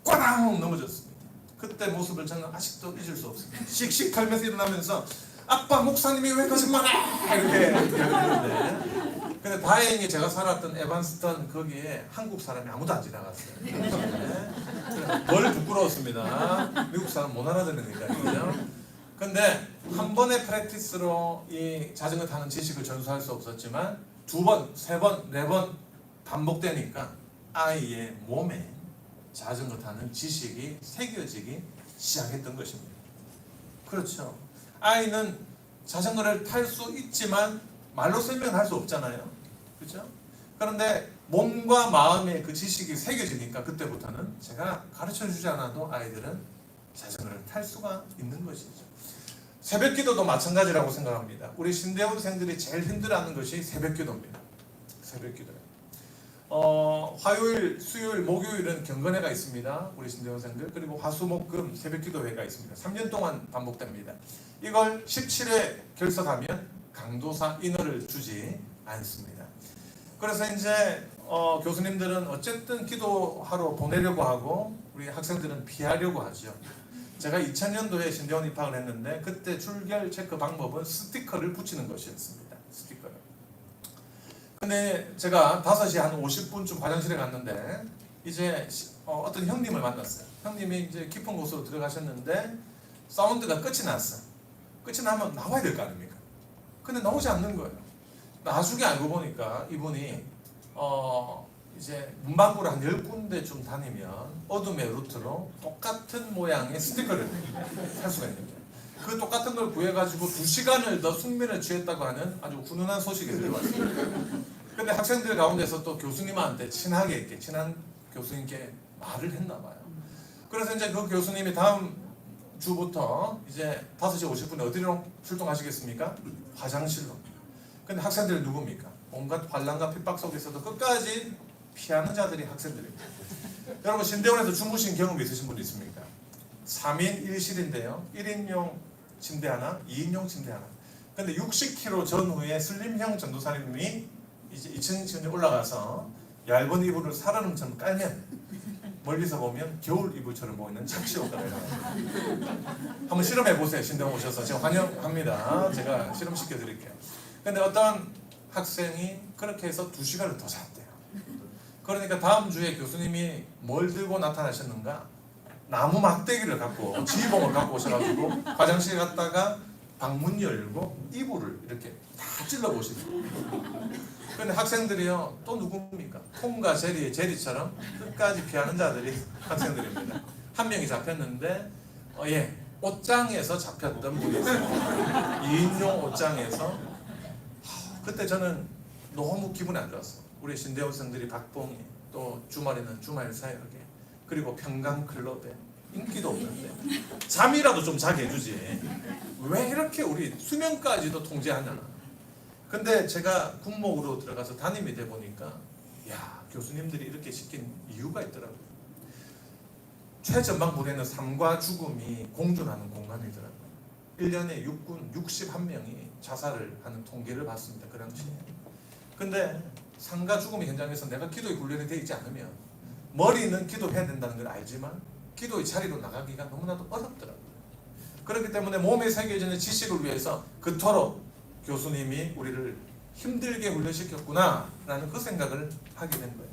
꽝 넘어졌습니다. 그때 모습을 저는 아직도 잊을 수 없습니다. 씩씩 털면서 일어나면서 아빠 목사님이 왜 거짓말해? 이렇게 얘기했는데 근데 다행히 제가 살았던 에반스턴 거기에 한국 사람이 아무도 안 지나갔어요. 네. 덜 부끄러웠습니다. 미국 사람 못 알아듣으니까. 그죠? 근데 한 번의 프랙티스로 이 자전거 타는 지식을 전수할 수 없었지만 2번, 3번, 4번 반복되니까 아이의 몸에 자전거 타는 지식이 새겨지기 시작했던 것입니다. 그렇죠. 아이는 자전거를 탈 수 있지만 말로 설명할 수 없잖아요. 그렇죠? 그런데 몸과 마음의 그 지식이 새겨지니까 그때부터는 제가 가르쳐주지 않아도 아이들은 자전거를 탈 수가 있는 것이죠. 새벽기도도 마찬가지라고 생각합니다. 우리 신대원생들이 제일 힘들어하는 것이 새벽기도입니다. 새벽기도예요. 화요일, 수요일, 목요일은 경건회가 있습니다. 우리 신대원생들. 그리고 화수목금 새벽기도회가 있습니다. 3년 동안 반복됩니다. 이걸 17회 결석하면 강도사 인허를 주지 않습니다. 그래서 이제 교수님들은 어쨌든 기도하러 보내려고 하고 우리 학생들은 피하려고 하죠. 제가 2000년도에 신대원 입학을 했는데 그때 출결 체크 방법은 스티커를 붙이는 것이었습니다. 스티커를. 근데 제가 5시 한 50분쯤 화장실에 갔는데 이제 어떤 형님을 만났어요. 형님이 이제 깊은 곳으로 들어가셨는데 사운드가 끝이 났어요. 끝이 나면 나와야 될 거 아닙니까? 근데 나오지 않는 거예요. 나중에 알고 보니까 이분이 이제 문방구를 한 10군데쯤 다니면 어둠의 루트로 똑같은 모양의 스티커를 살 수가 있는 거예요. 그 똑같은 걸 구해가지고 2시간을 더 숙면을 취했다고 하는 아주 훈훈한 소식이 들려왔어요. 근데 학생들 가운데서 또 교수님한테 친한 교수님께 말을 했나 봐요. 그래서 이제 그 교수님이 다음 주부터 이제 5시 50분에 어디로 출동하시겠습니까? 화장실로. 근데 학생들이 누굽니까? 온갖 환란과 핍박 속에서도 끝까지 피하는 자들이 학생들입니다. 여러분 신대원에서 주무신 경험 있으신 분 있습니까? 3인 1실인데요. 1인용 침대 하나, 2인용 침대 하나. 근데 60km 전후에 슬림형 전도사님이 이제 2층 침대에 올라가서 얇은 이불을 살얼음처럼 깔면 멀리서 보면 겨울 이불처럼 보이는 착시효과가 일어나요. 한번 실험해 보세요. 신대원 오셔서 제가 환영합니다. 제가 실험시켜 드릴게요. 근데 어떤 학생이 그렇게 해서 2시간을 더 잤대요. 그러니까 다음 주에 교수님이 뭘 들고 나타나셨는가? 나무 막대기를 갖고 지휘봉을 갖고 오셔가지고 화장실에 갔다가 방문 열고 이불을 이렇게 다 찔러 보시더라고요. 근데 학생들이요 또 누굽니까? 톰과 제리처럼 끝까지 피하는 자들이 학생들입니다. 한 명이 잡혔는데 옷장에서 잡혔던 분이 있어요. 2인용 옷장에서. 그때 저는 너무 기분이 안 좋았어요. 우리 신대원생들이 박봉이 또 주말에는 주말 사역에 그리고 평강클럽에 인기도 없는데 잠이라도 좀 자게 해주지 왜 이렇게 우리 수면까지도 통제하냐. 근데 제가 군목으로 들어가서 담임이 돼 보니까 야 교수님들이 이렇게 시킨 이유가 있더라고요. 최전방 부대는 삶과 죽음이 공존하는 공간이더라고요. 1년에 육군 61명이 자살을 하는 통계를 봤습니다. 그 당시에. 근데 삶과 죽음의 현장에서 내가 기도의 훈련이 되어 있지 않으면 머리는 기도해야 된다는 걸 알지만 기도의 자리로 나가기가 너무나도 어렵더라고요. 그렇기 때문에 몸에 새겨지는 지식을 위해서 그토록 교수님이 우리를 힘들게 훈련시켰구나 라는 그 생각을 하게 된 거예요.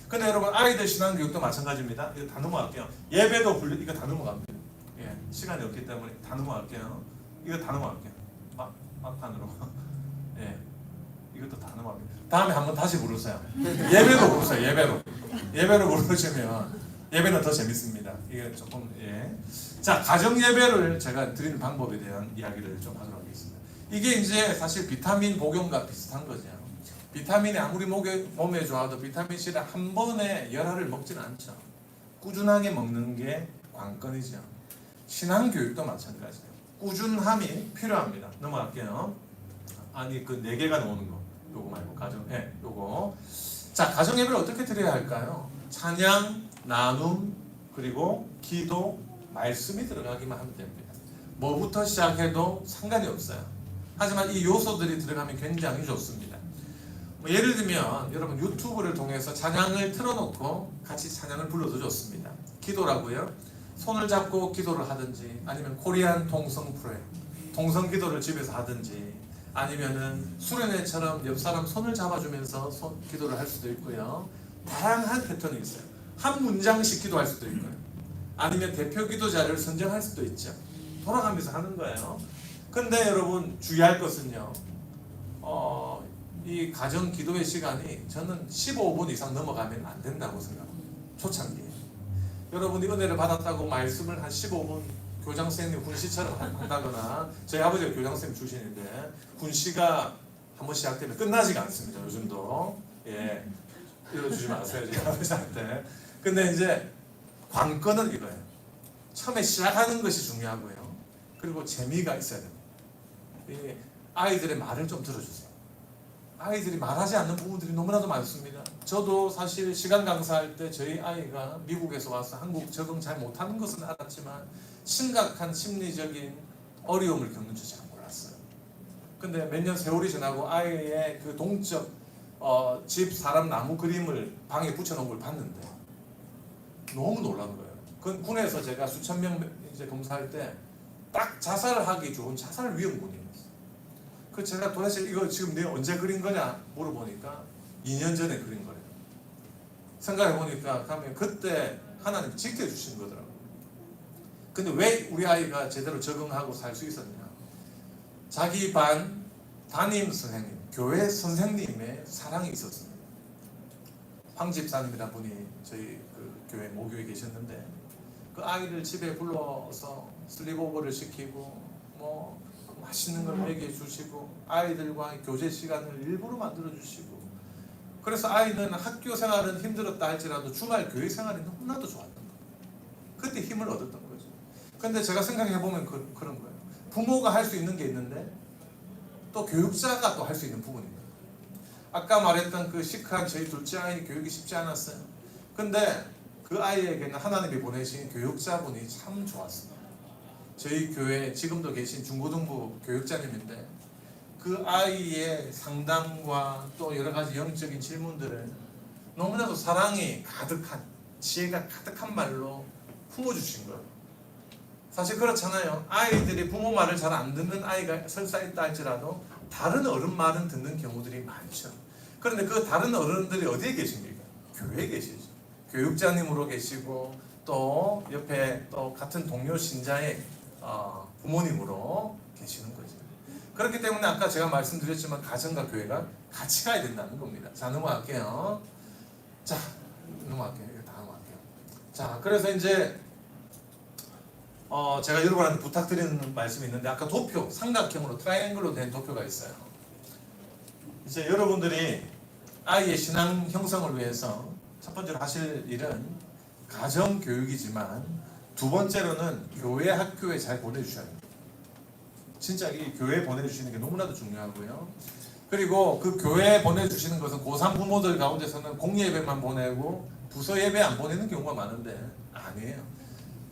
근데 여러분 아이들 신앙교육도 마찬가지입니다. 이거 다 넘어갈게요. 예배도 이거 다 넘어갑니다. 시간이 없기 때문에 다 넘어갈게요. 이거 다 넘어갈게요. 막판으로. 이것도 다 넘어갑니다. 다음에 한번 다시 부르세요. 예배도 부르세요. 예배로 부르시면 예배는 더 재밌습니다. 이게 조금 자 가정 예배를 제가 드리는 방법에 대한 이야기를 좀 하도록 하겠습니다. 이게 이제 사실 비타민 복용과 비슷한 거죠. 비타민이 아무리 몸에 좋아도 비타민 C를 한 번에 열알을 먹지는 않죠. 꾸준하게 먹는 게 관건이죠. 신앙교육도 마찬가지예요. 꾸준함이 필요합니다. 넘어갈게요. 아니 그 4개가 나오는 거 요거 말고 가정 요거. 자 가정 예배를 어떻게 드려야 할까요? 찬양, 나눔, 그리고 기도, 말씀이 들어가기만 하면 됩니다. 뭐부터 시작해도 상관이 없어요. 하지만 이 요소들이 들어가면 굉장히 좋습니다. 예를 들면 여러분 유튜브를 통해서 찬양을 틀어놓고 같이 찬양을 불러도 좋습니다. 기도라고요. 손을 잡고 기도를 하든지 아니면 코리안 동성 프레 동성 기도를 집에서 하든지 아니면은 수련회처럼 옆 사람 손을 잡아주면서 기도를 할 수도 있고요. 다양한 패턴이 있어요. 한 문장씩 기도할 수도 있고요. 아니면 대표 기도자를 선정할 수도 있죠. 돌아가면서 하는 거예요. 근데 여러분 주의할 것은요. 이 가정 기도의 시간이 저는 15분 이상 넘어가면 안 된다고 생각합니다. 초창기에. 여러분이 은혜를 받았다고 말씀을 한 15분 교장선생님 군시처럼 한다거나 저희 아버지가 교장선생님 출신인데 군시가 한번 시작되면 끝나지가 않습니다. 요즘도 이러주지 마세요, 지금 아버지한테. 근데 이제 관건은 이거예요. 처음에 시작하는 것이 중요하고요. 그리고 재미가 있어야 됩니다. 이 아이들의 말을 좀 들어주세요. 아이들이 말하지 않는 부분들이 너무나도 많습니다. 저도 사실 시간 강사할 때 저희 아이가 미국에서 와서 한국 적응 잘 못하는 것은 알았지만 심각한 심리적인 어려움을 겪는 줄 잘 몰랐어요. 근데 몇 년 세월이 지나고 아이의 그 동적 집, 사람, 나무 그림을 방에 붙여놓은 걸 봤는데 너무 놀란 거예요. 그 군에서 제가 수천 명 이제 검사할 때 딱 자살하기 좋은 자살 위험군이었어요. 그 제가 도대체 이거 지금 내가 언제 그린 거냐 물어보니까 2년 전에 그린 거래요. 생각해 보니까 가면 그때 하나님 지켜주신 거더라고요. 근데 왜 우리 아이가 제대로 적응하고 살 수 있었냐? 자기 반 담임 선생님, 교회 선생님의 사랑이 있었습니다. 황 집사님이라는 분이 저희 그 교회 모교에 계셨는데 그 아이를 집에 불러서 슬립오버를 시키고 뭐 맛있는 걸 먹여주시고 아이들과 교제 시간을 일부러 만들어주시고 그래서 아이는 학교 생활은 힘들었다 할지라도 주말 교회 생활이 너무나도 좋았던 거예요. 그때 힘을 얻었던 거죠. 근데 제가 생각해보면 그런 거예요. 부모가 할 수 있는 게 있는데 또 교육자가 또 할 수 있는 부분입니다. 아까 말했던 그 시크한 저희 둘째 아이 교육이 쉽지 않았어요. 근데 그 아이에게는 하나님이 보내신 교육자분이 참 좋았습니다. 저희 교회 지금도 계신 중고등부 교육자님인데 그 아이의 상담과 또 여러 가지 영적인 질문들을 너무나도 사랑이 가득한 지혜가 가득한 말로 품어주신 거예요. 사실 그렇잖아요. 아이들이 부모 말을 잘 안 듣는 아이가 설사 있다 할지라도 다른 어른 말은 듣는 경우들이 많죠. 그런데 그 다른 어른들이 어디에 계십니까? 교회에 계시죠. 교육자님으로 계시고 또 옆에 또 같은 동료 신자의 부모님으로 계시는 거죠. 그렇기 때문에 아까 제가 말씀드렸지만 가정과 교회가 같이 가야 된다는 겁니다. 자, 넘어갈게요. 자, 넘어갈게요. 이거 다 넘어갈게요. 자, 그래서 이제 제가 여러분한테 부탁드리는 말씀이 있는데 아까 도표, 삼각형으로 트라이앵글로 된 도표가 있어요. 이제 여러분들이 아이의 신앙 형성을 위해서 첫 번째로 하실 일은 가정 교육이지만 두 번째로는 교회 학교에 잘 보내주셔야 됩니다. 진짜 이 교회에 보내주시는 게 너무나도 중요하고요. 그리고 그 교회에 보내주시는 것은 고3 부모들 가운데서는 공예배만 보내고 부서 예배 안 보내는 경우가 많은데 아니에요.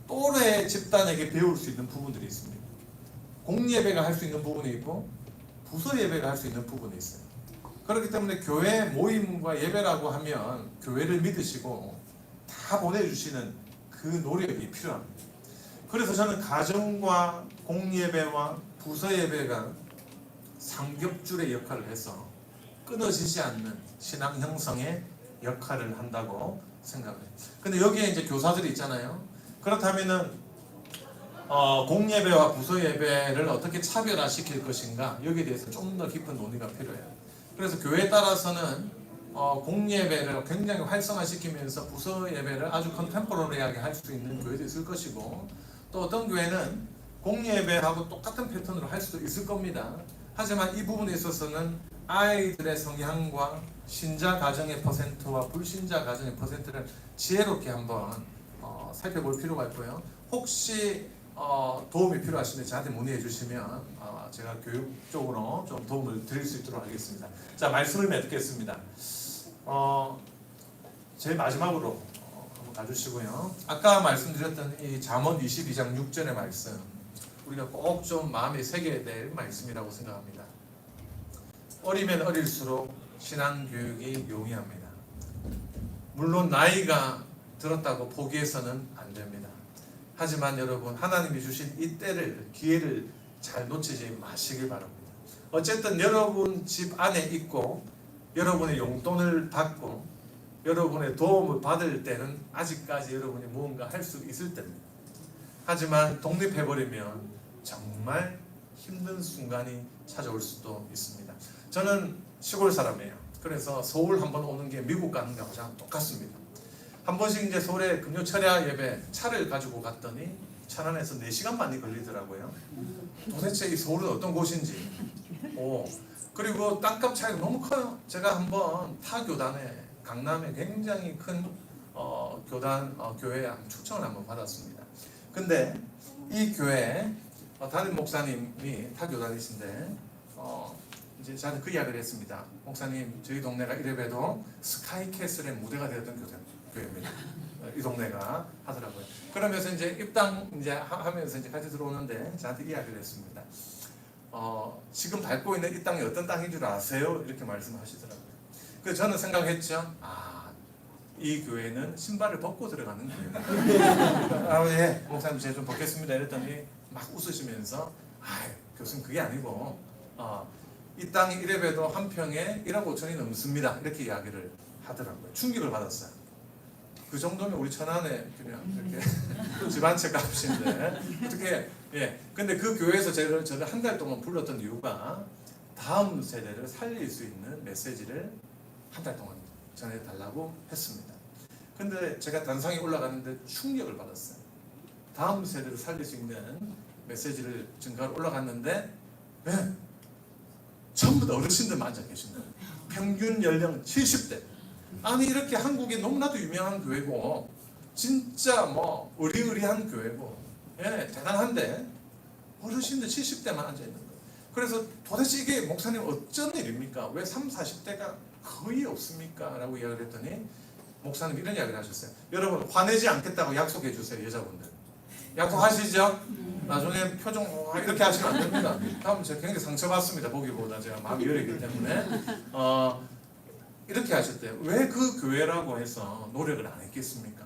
또래 집단에게 배울 수 있는 부분들이 있습니다. 공예배가 할 수 있는 부분이 있고 부서 예배가 할 수 있는 부분이 있어요. 그렇기 때문에 교회 모임과 예배라고 하면 교회를 믿으시고 다 보내주시는 그 노력이 필요합니다. 그래서 저는 가정과 공예배와 부서 예배가 삼겹줄의 역할을 해서 끊어지지 않는 신앙 형성의 역할을 한다고 생각해요. 근데 여기에 이제 교사들이 있잖아요. 그렇다면은 공예배와 부서 예배를 어떻게 차별화시킬 것인가 여기에 대해서 좀 더 깊은 논의가 필요해요. 그래서 교회에 따라서는 공예배를 굉장히 활성화시키면서 부서 예배를 아주 컨템포러리하게 할 수 있는 교회도 있을 것이고 또 어떤 교회는 공예배하고 똑같은 패턴으로 할 수도 있을 겁니다. 하지만 이 부분에 있어서는 아이들의 성향과 신자 가정의 퍼센트와 불신자 가정의 퍼센트를 지혜롭게 한번 살펴볼 필요가 있고요. 혹시 도움이 필요하시면 저한테 문의해 주시면 제가 교육 쪽으로 좀 도움을 드릴 수 있도록 하겠습니다. 자, 말씀을 맺겠습니다. 제일 마지막으로 한번 가주시고요. 아까 말씀드렸던 이 잠언 22장 6절의 말씀 우리가 꼭 좀 마음에 새겨야 될 말씀이라고 생각합니다. 어리면 어릴수록 신앙교육이 용이합니다. 물론 나이가 들었다고 포기해서는 안 됩니다. 하지만 여러분 하나님이 주신 이 때를 기회를 잘 놓치지 마시길 바랍니다. 어쨌든 여러분 집 안에 있고 여러분의 용돈을 받고 여러분의 도움을 받을 때는 아직까지 여러분이 무언가 할 수 있을 때입니다. 하지만 독립해버리면 정말 힘든 순간이 찾아올 수도 있습니다. 저는 시골 사람이에요. 그래서 서울 한번 오는 게 미국 가는 거랑 똑같습니다. 한 번씩 이제 서울에 금요 철야 예배 차를 가지고 갔더니 천안에서 4시간 만이 걸리더라고요. 도대체 이 서울은 어떤 곳인지. 그리고 땅값 차이가 너무 커요. 제가 한번 타 교단에 강남에 굉장히 큰 교단 교회에 초청을 한번 받았습니다. 근데 이 교회 담임 목사님이 타교단이신데 이제 저한테 그 이야기를 했습니다. 목사님, 저희 동네가 이래봬도 스카이캐슬의 무대가 되었던 교회입니다. 이 동네가 하더라고요. 그러면서 이제 입당 이제 하면서 이제 같이 들어오는데 저한테 이야기를 했습니다. 지금 밟고 있는 이 땅이 어떤 땅인 줄 아세요? 이렇게 말씀하시더라고요. 그래서 저는 생각했죠. 이 교회는 신발을 벗고 들어가는 교회입니다. 예, 목사님 제가 좀 벗겠습니다. 이랬더니 막 웃으시면서 교수님 그게 아니고 이 땅이 이래봬도 한 평에 1억 5천이 넘습니다. 이렇게 이야기를 하더라고요. 충격을 받았어요. 그 정도면 우리 천안에 그냥 이렇게 집 한 채 값인데 어떻게 근데 그 교회에서 저를 한 달 동안 불렀던 이유가 다음 세대를 살릴 수 있는 메시지를 한 달 동안 전해달라고 했습니다. 근데 제가 단상에 올라갔는데 충격을 받았어요. 다음 세대를 살릴 수 있는 메시지를 증가로 올라갔는데 전부 다 어르신들만 앉아 계신 거예요. 평균 연령 70대. 아니 이렇게 한국에 너무나도 유명한 교회고 진짜 뭐 의리의리한 교회고 대단한데 어르신들 70대만 앉아 있는 거예요. 그래서 도대체 이게 목사님 어쩐 일입니까? 왜 30, 40대가 거의 없습니까? 라고 이야기를 했더니 목사님 이런 이야기를 하셨어요. 여러분 화내지 않겠다고 약속해 주세요. 여자분들 약속하시죠? 나중에 표정 이렇게 하시면 안 됩니다. 다음 제가 굉장히 상처받습니다. 보기보다 제가 마음이 여리기 때문에 이렇게 하셨대요. 왜 그 교회라고 해서 노력을 안 했겠습니까?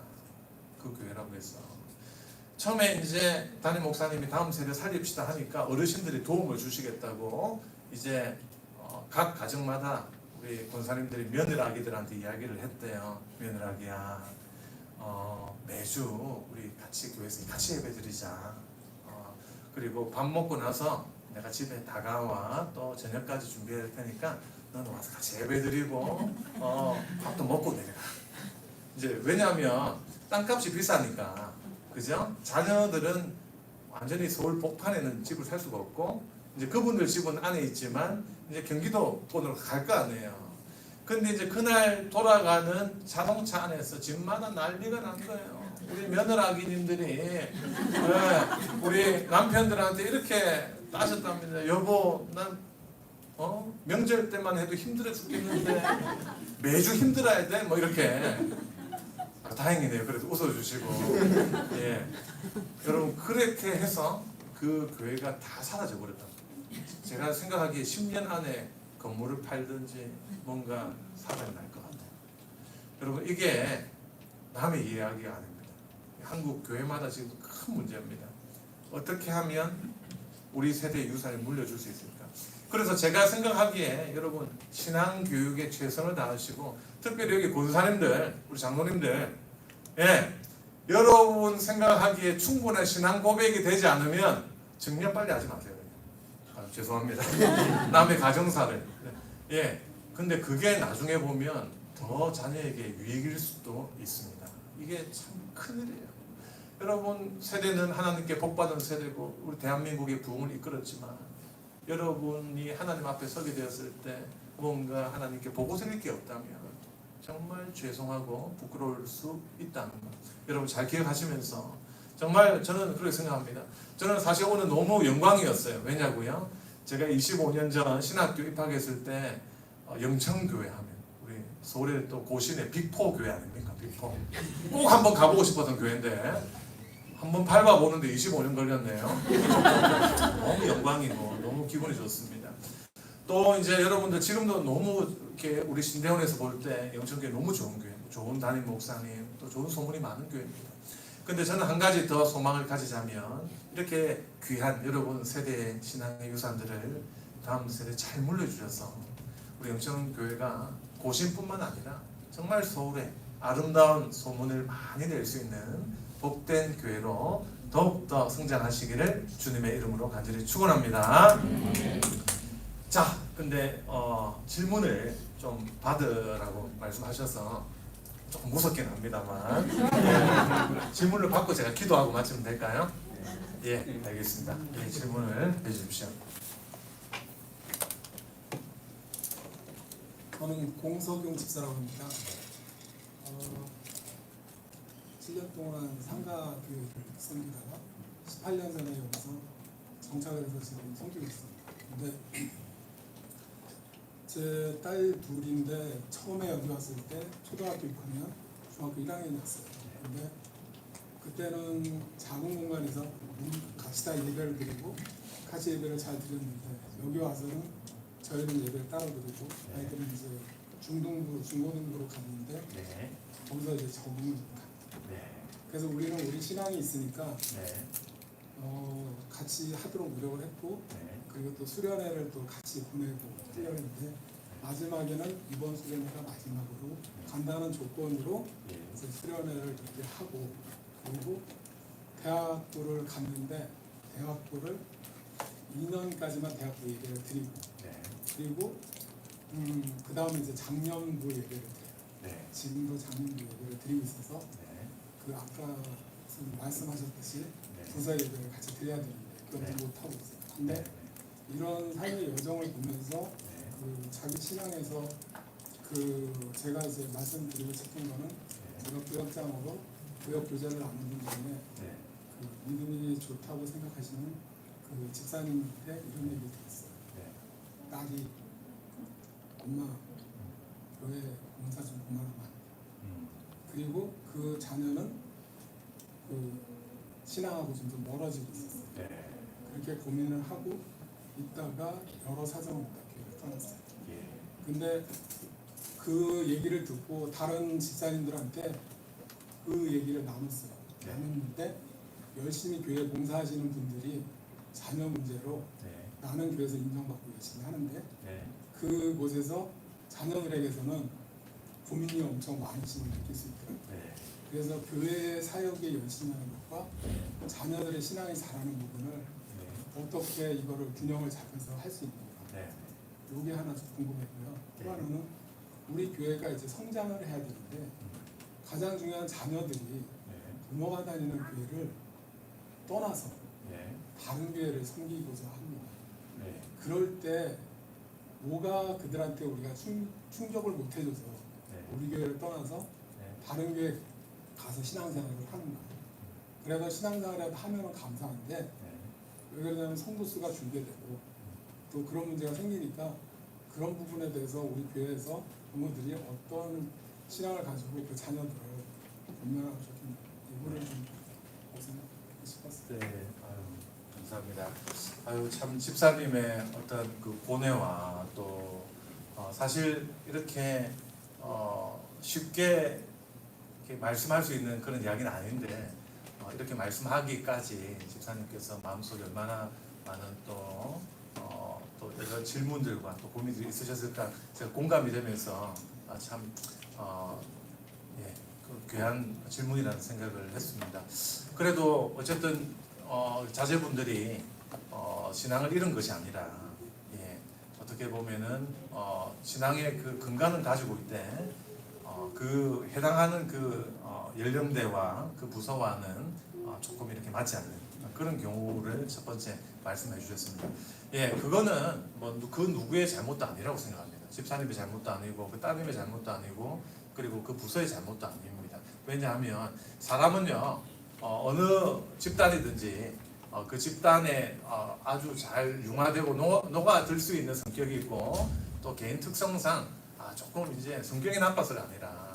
그 교회라고 해서 처음에 이제 담임 목사님이 다음 세대 살립시다 하니까 어르신들이 도움을 주시겠다고 이제 각 가정마다 우리 권사님들이 며느라기들한테 이야기를 했대요. 며느라기야, 매주 우리 같이 교회에서 같이 예배드리자. 그리고 밥 먹고 나서 내가 집에 다가와 또 저녁까지 준비할 테니까 너는 와서 같이 예배드리고 밥도 먹고 내려가. 이제 왜냐하면 땅값이 비싸니까, 그죠? 자녀들은 완전히 서울 복판에는 집을 살 수가 없고 이제 그분들 집은 안에 있지만 이제 경기도권으로 갈 거 아니에요. 근데 이제 그날 돌아가는 자동차 안에서 집마다 난리가 난 거예요. 우리 며느라기님들이 우리 남편들한테 이렇게 따졌답니다. 여보, 난 명절 때만 해도 힘들어 죽겠는데 매주 힘들어야 돼? 뭐 이렇게. 다행이네요. 그래도 웃어주시고. 여러분 그렇게 해서 그 교회가 다 사라져 버렸다. 제가 생각하기에 10년 안에 건물을 팔든지 뭔가 사단이 날 것 같아요. 여러분 이게 남의 이야기가 아닙니다. 한국 교회마다 지금 큰 문제입니다. 어떻게 하면 우리 세대의 유산을 물려줄 수 있을까? 그래서 제가 생각하기에 여러분 신앙교육에 최선을 다하시고 특별히 여기 권사님들, 우리 장로님들 여러분 생각하기에 충분한 신앙 고백이 되지 않으면 증명 빨리 하지 마세요. 죄송합니다. 남의 가정사를. 근데 그게 나중에 보면 더 자녀에게 유익일 수도 있습니다. 이게 참 큰일이에요. 여러분 세대는 하나님께 복받은 세대고 우리 대한민국의 부흥을 이끌었지만 여러분이 하나님 앞에 서게 되었을 때 뭔가 하나님께 보고 드릴 게 없다면 정말 죄송하고 부끄러울 수 있다는 것. 여러분 잘 기억하시면서 정말 저는 그렇게 생각합니다. 저는 사실 오늘 너무 영광이었어요. 왜냐고요? 제가 25년 전 신학교 입학했을 때 영천교회 하면 우리 서울의 또 고신의 빅포 교회 아닙니까? 빅포. 꼭 한번 가보고 싶었던 교회인데 한번 밟아보는데 25년 걸렸네요. 너무 영광이고 너무 기분이 좋습니다. 또 이제 여러분들 지금도 너무 이렇게 우리 신대원에서 볼 때 영천교회 너무 좋은 교회, 좋은 담임 목사님, 또 좋은 소문이 많은 교회입니다. 근데 저는 한 가지 더 소망을 가지자면 이렇게 귀한 여러분 세대의 신앙의 유산들을 다음 세대에 잘 물려주셔서 우리 영천교회가 고신뿐만 아니라 정말 서울에 아름다운 소문을 많이 낼 수 있는 복된 교회로 더욱더 성장하시기를 주님의 이름으로 간절히 축원합니다. 자, 근데 질문을 좀 받으라고 말씀하셔서 조금 무섭긴 합니다만 질문을 받고 제가 기도하고 마치면 될까요? 알겠습니다. 질문을 해주십시오. 저는 공석용 집사라고 합니다. 7년 동안 상가 교회를 섬기다가 18년 전에 여기서 정착을 해서 지금 섬기고 있습니다. 근데 제 딸 둘인데 처음에 여기 왔을 때 초등학교 6학년, 중학교 1학년이었어요. 근데 그때는 작은 공간에서 같이 다 예배를 드리고 같이 예배를 잘 드렸는데 여기 와서는 저희는 예배를 따로 드리고 아이들은 이제 중고등부로 갔는데 네. 거기서 이제 적응을 못합니다. 네. 그래서 우리는 우리 신앙이 있으니까 네. 같이 하도록 노력을 했고 네. 그리고 또 수련회를 또 같이 보내고 하려는데 마지막에는 이번 수련회가 마지막으로 간단한 조건으로 예. 이제 수련회를 그렇게 하고 그리고 대학교를 갔는데 대학교를 2년까지만 대학교 예배를 드리고 네. 그리고 그 다음에 이제 작년도 예배를 드려요. 네. 지금도 작년도 예배를 드리고 있어서 네. 그 아까 선생님 말씀하셨듯이 네. 부서 예배를 같이 드려야 되는데 그걸 네. 못 하고 있어요. 근데 이런 삶의 여정을 보면서 네. 그 자기 신앙에서 그 제가 이제 말씀드리고 싶은 거는 제가 부역장으로 부역 교제를 나누는 중에 네. 그 믿음이 좋다고 생각하시는 그 집사님한테 이런 얘기를 들었어요. 네. 딸이 엄마 교회 봉사 좀 그만하면 그리고 그 자녀는 그 신앙하고 좀 멀어지고 있었어요. 네. 그렇게 고민을 하고 있다가 여러 사정으로 교회를 떠났어요. 예. 근데 그 얘기를 듣고 다른 집사님들한테 그 얘기를 나눴어요. 네. 나눴는데 열심히 교회 봉사하시는 분들이 자녀 문제로 네. 나는 교회에서 인정받고 열심히 하는데 네. 그곳에서 자녀들에게서는 고민이 엄청 많으심을 느낄 수 있더라고요. 네. 그래서 교회 사역에 열심히 하는 것과 자녀들의 신앙이 자라는 부분을 어떻게 이거를 균형을 잡아서 할 수 있는가. 네. 이게 하나 좀 궁금했고요. 또 네. 하나는 우리 교회가 이제 성장을 해야 되는데 가장 중요한 자녀들이 네. 부모가 다니는 교회를 떠나서 네. 다른 교회를 섬기고자 합니다. 네. 그럴 때 뭐가 그들한테 우리가 충족을 못 해줘서 네. 우리 교회를 떠나서 네. 다른 교회 가서 신앙생활을 하는가. 그래서 신앙생활을 하면 감사한데 네. 왜 그러냐면 성도 수가 줄게 되고 또 그런 문제가 생기니까 그런 부분에 대해서 우리 교회에서 부모들이 어떤 신앙을 가지고 그 자녀들을 건면하고 좋겠나 이거를 좀 생각하고 싶었어요. 네. 아유, 감사합니다. 아유, 참 집사님의 어떤 그 고뇌와 또 사실 이렇게 쉽게 이렇게 말씀할 수 있는 그런 이야기는 아닌데 이렇게 말씀하기까지 집사님께서 마음속에 얼마나 많은 또 여러 질문들과 또 고민들이 있으셨을까 제가 공감이 되면서 참 그 귀한 질문이라는 생각을 했습니다. 그래도 어쨌든 자제분들이 신앙을 잃은 것이 아니라 어떻게 보면은 신앙의 그 근간은 가지고 있대 그 해당하는 그 연령대와 그 부서와는 조금 이렇게 맞지 않는 그런 경우를 첫 번째 말씀해 주셨습니다. 예, 그거는 뭐 그 누구의 잘못도 아니라고 생각합니다. 집사님의 잘못도 아니고 그 따님의 잘못도 아니고 그리고 그 부서의 잘못도 아닙니다. 왜냐하면 사람은요 어느 집단이든지 그 집단에 아주 잘 융화되고 녹아들 수 있는 성격이 있고 또 개인 특성상 조금 이제 성격이 나빠서가 아니라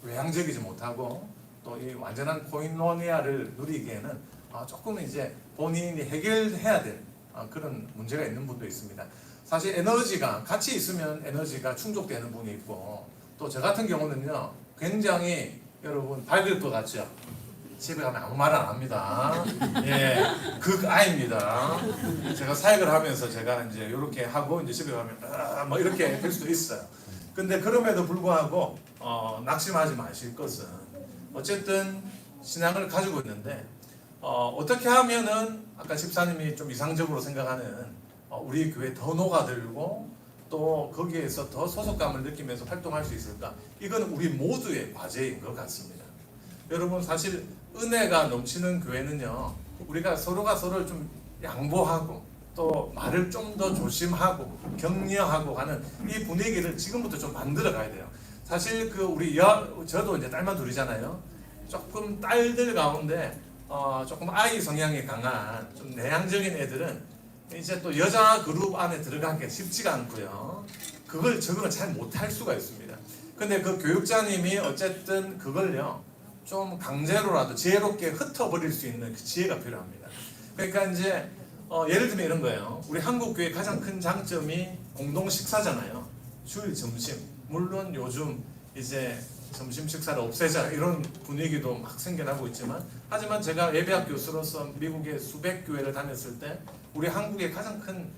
외향적이지 못하고 또 이 완전한 코인노니아를 누리기에는 조금 이제 본인이 해결해야 될 그런 문제가 있는 분도 있습니다. 사실 에너지가 같이 있으면 에너지가 충족되는 분이 있고 또 저 같은 경우는요 굉장히 여러분 밝을 것 같죠? 집에 가면 아무 말 안 합니다. 예, 극아입니다. 제가 사역을 하면서 제가 이제 이렇게 하고 이제 집에 가면 뭐 이렇게 될 수도 있어요. 근데 그럼에도 불구하고 낙심하지 마실 것은 어쨌든 신앙을 가지고 있는데 어떻게 하면은 아까 집사님이 좀 이상적으로 생각하는 우리 교회 더 녹아들고 또 거기에서 더 소속감을 느끼면서 활동할 수 있을까? 이건 우리 모두의 과제인 것 같습니다. 여러분 사실 은혜가 넘치는 교회는요 우리가 서로가 서로를 좀 양보하고 또 말을 좀 더 조심하고 격려하고 하는 이 분위기를 지금부터 좀 만들어 가야 돼요. 사실 그 우리 저도 이제 딸만 둘이잖아요. 조금 딸들 가운데 조금 아이 성향이 강한 좀 내향적인 애들은 이제 또 여자 그룹 안에 들어가기가 쉽지가 않고요. 그걸 적응을 잘 못할 수가 있습니다. 근데 그 교육자님이 어쨌든 그걸요 좀 강제로라도 지혜롭게 흩어버릴 수 있는 그 지혜가 필요합니다. 그러니까 이제 예를 들면 이런 거예요. 우리 한국 교회 가장 큰 장점이 공동 식사잖아요. 주일 점심. 물론 요즘 이제 점심 식사를 없애자 이런 분위기도 막 생겨나고 있지만, 하지만 제가 예배학 교수로서 미국의 수백 교회를 다녔을 때 우리 한국의 가장 큰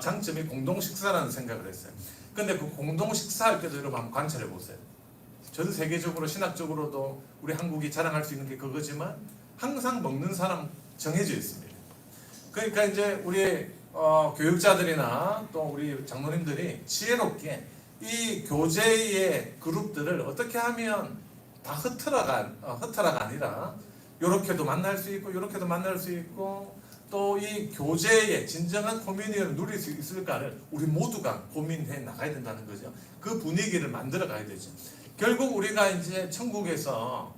장점이 공동 식사라는 생각을 했어요. 근데 그 공동 식사할 때도 여러분 한번 관찰해 보세요. 전 세계적으로 신학적으로도 우리 한국이 자랑할 수 있는 게 그거지만 항상 먹는 사람 정해져 있습니다. 그러니까 이제 우리 교육자들이나 또 우리 장로님들이 지혜롭게 이 교제의 그룹들을 어떻게 하면 다 흩어라가 아니라 요렇게도 만날 수 있고 요렇게도 만날 수 있고 또 이 교제의 진정한 커뮤니티를 누릴 수 있을까를 우리 모두가 고민해 나가야 된다는 거죠. 그 분위기를 만들어 가야 되죠. 결국 우리가 이제 천국에서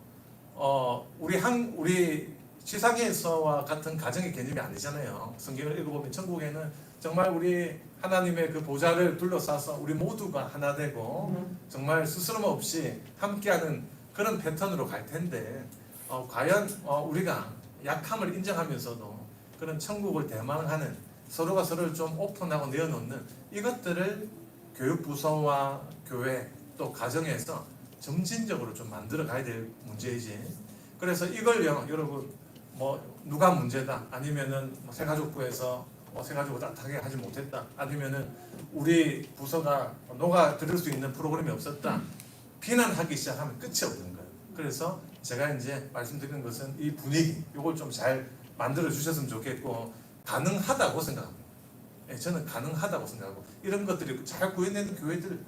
우리 지상에서와 같은 가정의 개념이 아니잖아요. 성경을 읽어보면 천국에는 정말 우리 하나님의 그 보좌를 둘러싸서 우리 모두가 하나 되고 정말 스스럼 없이 함께하는 그런 패턴으로 갈 텐데 과연 우리가 약함을 인정하면서도 그런 천국을 대망하는 서로가 서로를 좀 오픈하고 내어놓는 이것들을 교육부서와 교회 또 가정에서 점진적으로 좀 만들어 가야 될 문제이지. 그래서 이걸요 여러분 누가 문제다 아니면은 새가족부에서 새가족을 따뜻하게 하지 못했다 아니면은 우리 부서가 녹아 들을 수 있는 프로그램이 없었다 비난하기 시작하면 끝이 없는 거예요. 그래서 제가 이제 말씀드리는 것은 이 분위기 이걸 좀 잘 만들어 주셨으면 좋겠고 가능하다고 생각합니다. 예, 저는 가능하다고 생각하고 이런 것들이 잘 구현되는 교회들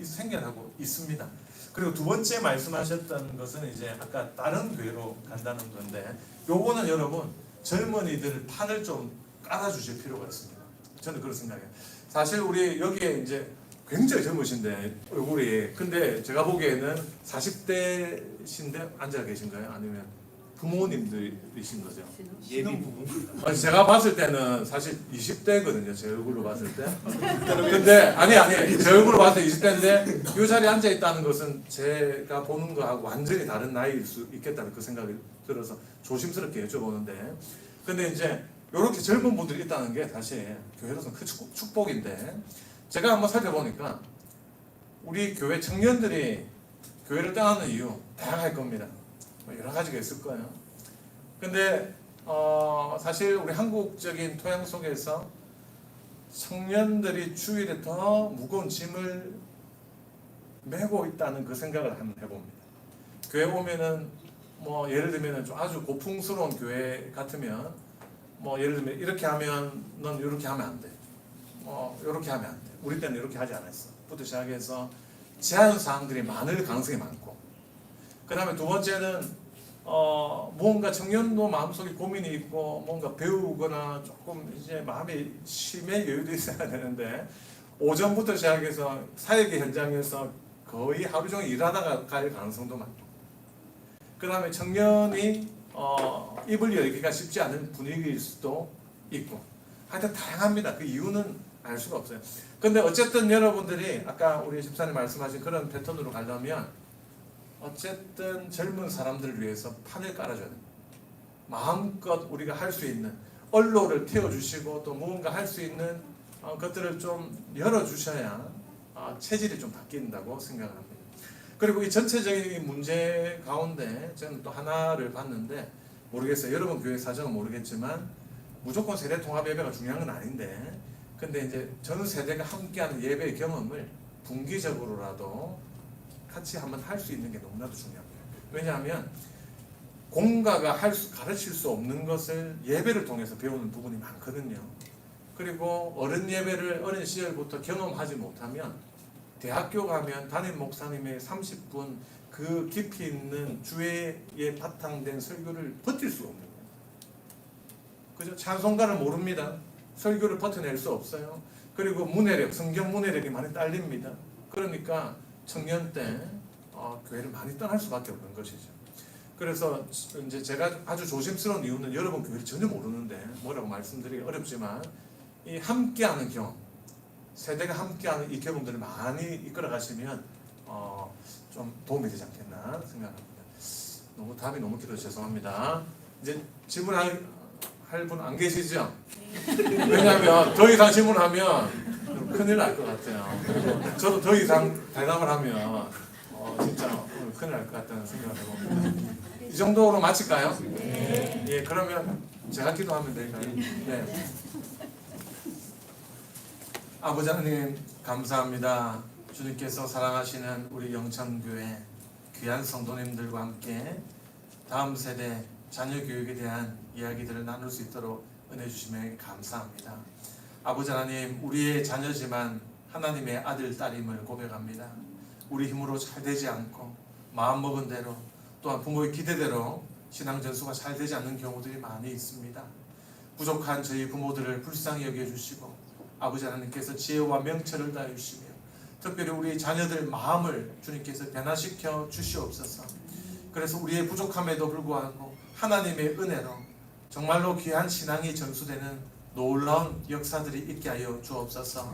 생겨나고 있습니다. 그리고 두 번째 말씀하셨던 것은 이제 아까 다른 교회로 간다는 건데 요거는 여러분 젊은이들 판을 좀 깔아주실 필요가 있습니다. 저는 그런 생각해요. 사실 우리 여기에 이제 굉장히 젊으신데 얼굴이 근데 제가 보기에는 40대신데 앉아 계신가요? 아니면 부모님들이신 거죠? 예비 부부. 제가 봤을 때는 사실 20대거든요. 제 얼굴로 봤을 때. 근데 아니 제 얼굴로 봤을 때 20대인데 이 자리에 앉아 있다는 것은 제가 보는 거하고 완전히 다른 나이일 수 있겠다는 그 생각이 들어서 조심스럽게 여쭤보는데, 근데 이제 이렇게 젊은 분들이 있다는 게 사실 교회로서는 큰 축복인데, 제가 한번 살펴보니까 우리 교회 청년들이 교회를 떠나는 이유 다양할 겁니다. 여러 가지가 있을 거예요. 근데 사실 우리 한국적인 토양 속에서 청년들이 주일에 더 무거운 짐을 메고 있다는 그 생각을 한번 해봅니다. 교회 오면은 예를 들면 좀 아주 고풍스러운 교회 같으면 예를 들면 이렇게 하면 넌 이렇게 하면 안 돼. 이렇게 하면 안 돼. 우리 때는 이렇게 하지 않았어. 부터 시작해서 제한 사항들이 많을 가능성이 많고, 그 다음에 두 번째는 뭔가 청년도 마음속에 고민이 있고 뭔가 배우거나 조금 이제 마음에 쉼의 여유도 있어야 되는데 오전부터 시작해서 사역의 현장에서 거의 하루 종일 일하다가 갈 가능성도 많고, 그 다음에 청년이 입을 열기가 쉽지 않은 분위기일 수도 있고, 하여튼 다양합니다. 그 이유는 알 수가 없어요. 근데 어쨌든 여러분들이 아까 우리 집사님 말씀하신 그런 패턴으로 가려면 어쨌든 젊은 사람들을 위해서 판을 깔아줘야 됩니다. 마음껏 우리가 할 수 있는 언로를 태워주시고 또 무언가 할 수 있는 것들을 좀 열어주셔야 체질이 좀 바뀐다고 생각을 합니다. 그리고 이 전체적인 문제 가운데 저는 또 하나를 봤는데, 모르겠어요. 여러분 교회 사정은 모르겠지만 무조건 세대 통합 예배가 중요한 건 아닌데, 근데 이제 전 세대가 함께하는 예배의 경험을 분기적으로라도 같이 한번 할 수 있는 게 너무나도 중요합니다. 왜냐하면 공가가 가르칠 수 없는 것을 예배를 통해서 배우는 부분이 많거든요. 그리고 어른 예배를 어린 시절부터 경험하지 못하면 대학교 가면 담임 목사님의 30분 그 깊이 있는 주에 바탕된 설교를 버틸 수가 없는 거예요. 그죠? 찬송가를 모릅니다. 설교를 버텨낼 수 없어요. 그리고 문해력, 성경 문해력이 많이 딸립니다. 그러니까 청년 때 교회를 많이 떠날 수밖에 없는 것이죠. 그래서 이제 제가 아주 조심스러운 이유는 여러분 교회를 전혀 모르는데 뭐라고 말씀드리기 어렵지만 이 함께하는 경험, 세대가 함께하는 이 경험들을 많이 이끌어 가시면 좀 도움이 되지 않겠나 생각합니다. 답이 너무 길어서 죄송합니다. 이제 질문할 분 안 계시죠? 왜냐하면 더 이상 질문하면 좀 큰일 날 것 같아요. 그리고 저도 더 이상 대답을 하면 진짜 큰일 날 것 같다는 생각을 해봅니다. 이 정도로 마칠까요? 네. 예, 그러면 제가 기도하면 될까요? 네. 아버지 하나님 감사합니다. 주님께서 사랑하시는 우리 영천교회 귀한 성도님들과 함께 다음 세대 자녀 교육에 대한 이야기들을 나눌 수 있도록 은혜 주심에 감사합니다. 아버지 하나님, 우리의 자녀지만 하나님의 아들 딸임을 고백합니다. 우리 힘으로 잘 되지 않고 마음먹은 대로 또한 부모의 기대대로 신앙 전수가 잘 되지 않는 경우들이 많이 있습니다. 부족한 저희 부모들을 불쌍히 여겨주시고 아버지 하나님께서 지혜와 명철을 다해 주시며 특별히 우리 자녀들 마음을 주님께서 변화시켜 주시옵소서. 그래서 우리의 부족함에도 불구하고 하나님의 은혜로 정말로 귀한 신앙이 전수되는 놀라운 역사들이 있게 하여 주옵소서.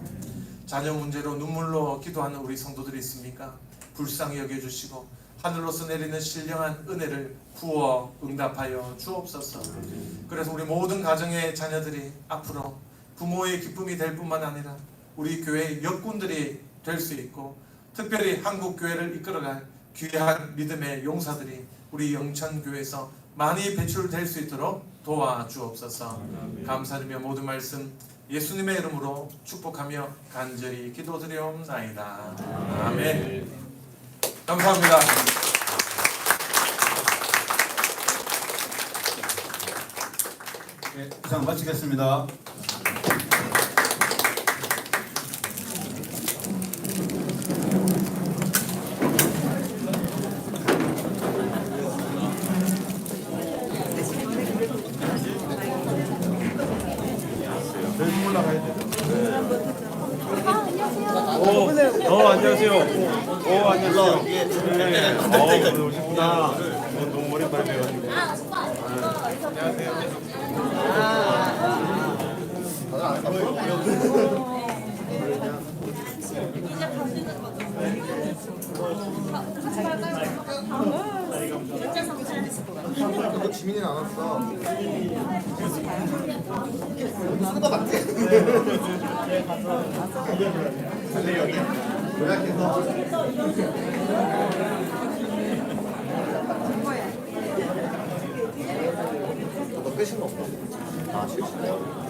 자녀 문제로 눈물로 기도하는 우리 성도들이 있습니까? 불쌍히 여겨주시고 하늘로서 내리는 신령한 은혜를 부어 응답하여 주옵소서. 그래서 우리 모든 가정의 자녀들이 앞으로 부모의 기쁨이 될 뿐만 아니라 우리 교회의 역군들이 될 수 있고 특별히 한국 교회를 이끌어갈 귀한 믿음의 용사들이 우리 영천교회에서 많이 배출될 수 있도록 도와주옵소서. 감사드리며 모든 말씀 예수님의 이름으로 축복하며 간절히 기도드리옵나이다. 아멘. 감사합니다. 네, 이상 마치겠습니다. 안녕하세요. 안녕하세요. 네. 오늘 오셨구나. 너무 오랜만에 뵈가지고. 지민이는 안 왔어. 쓴거 맞지? 근데 여기 요약해서 너 빼신 거 없어? 아, 실수요?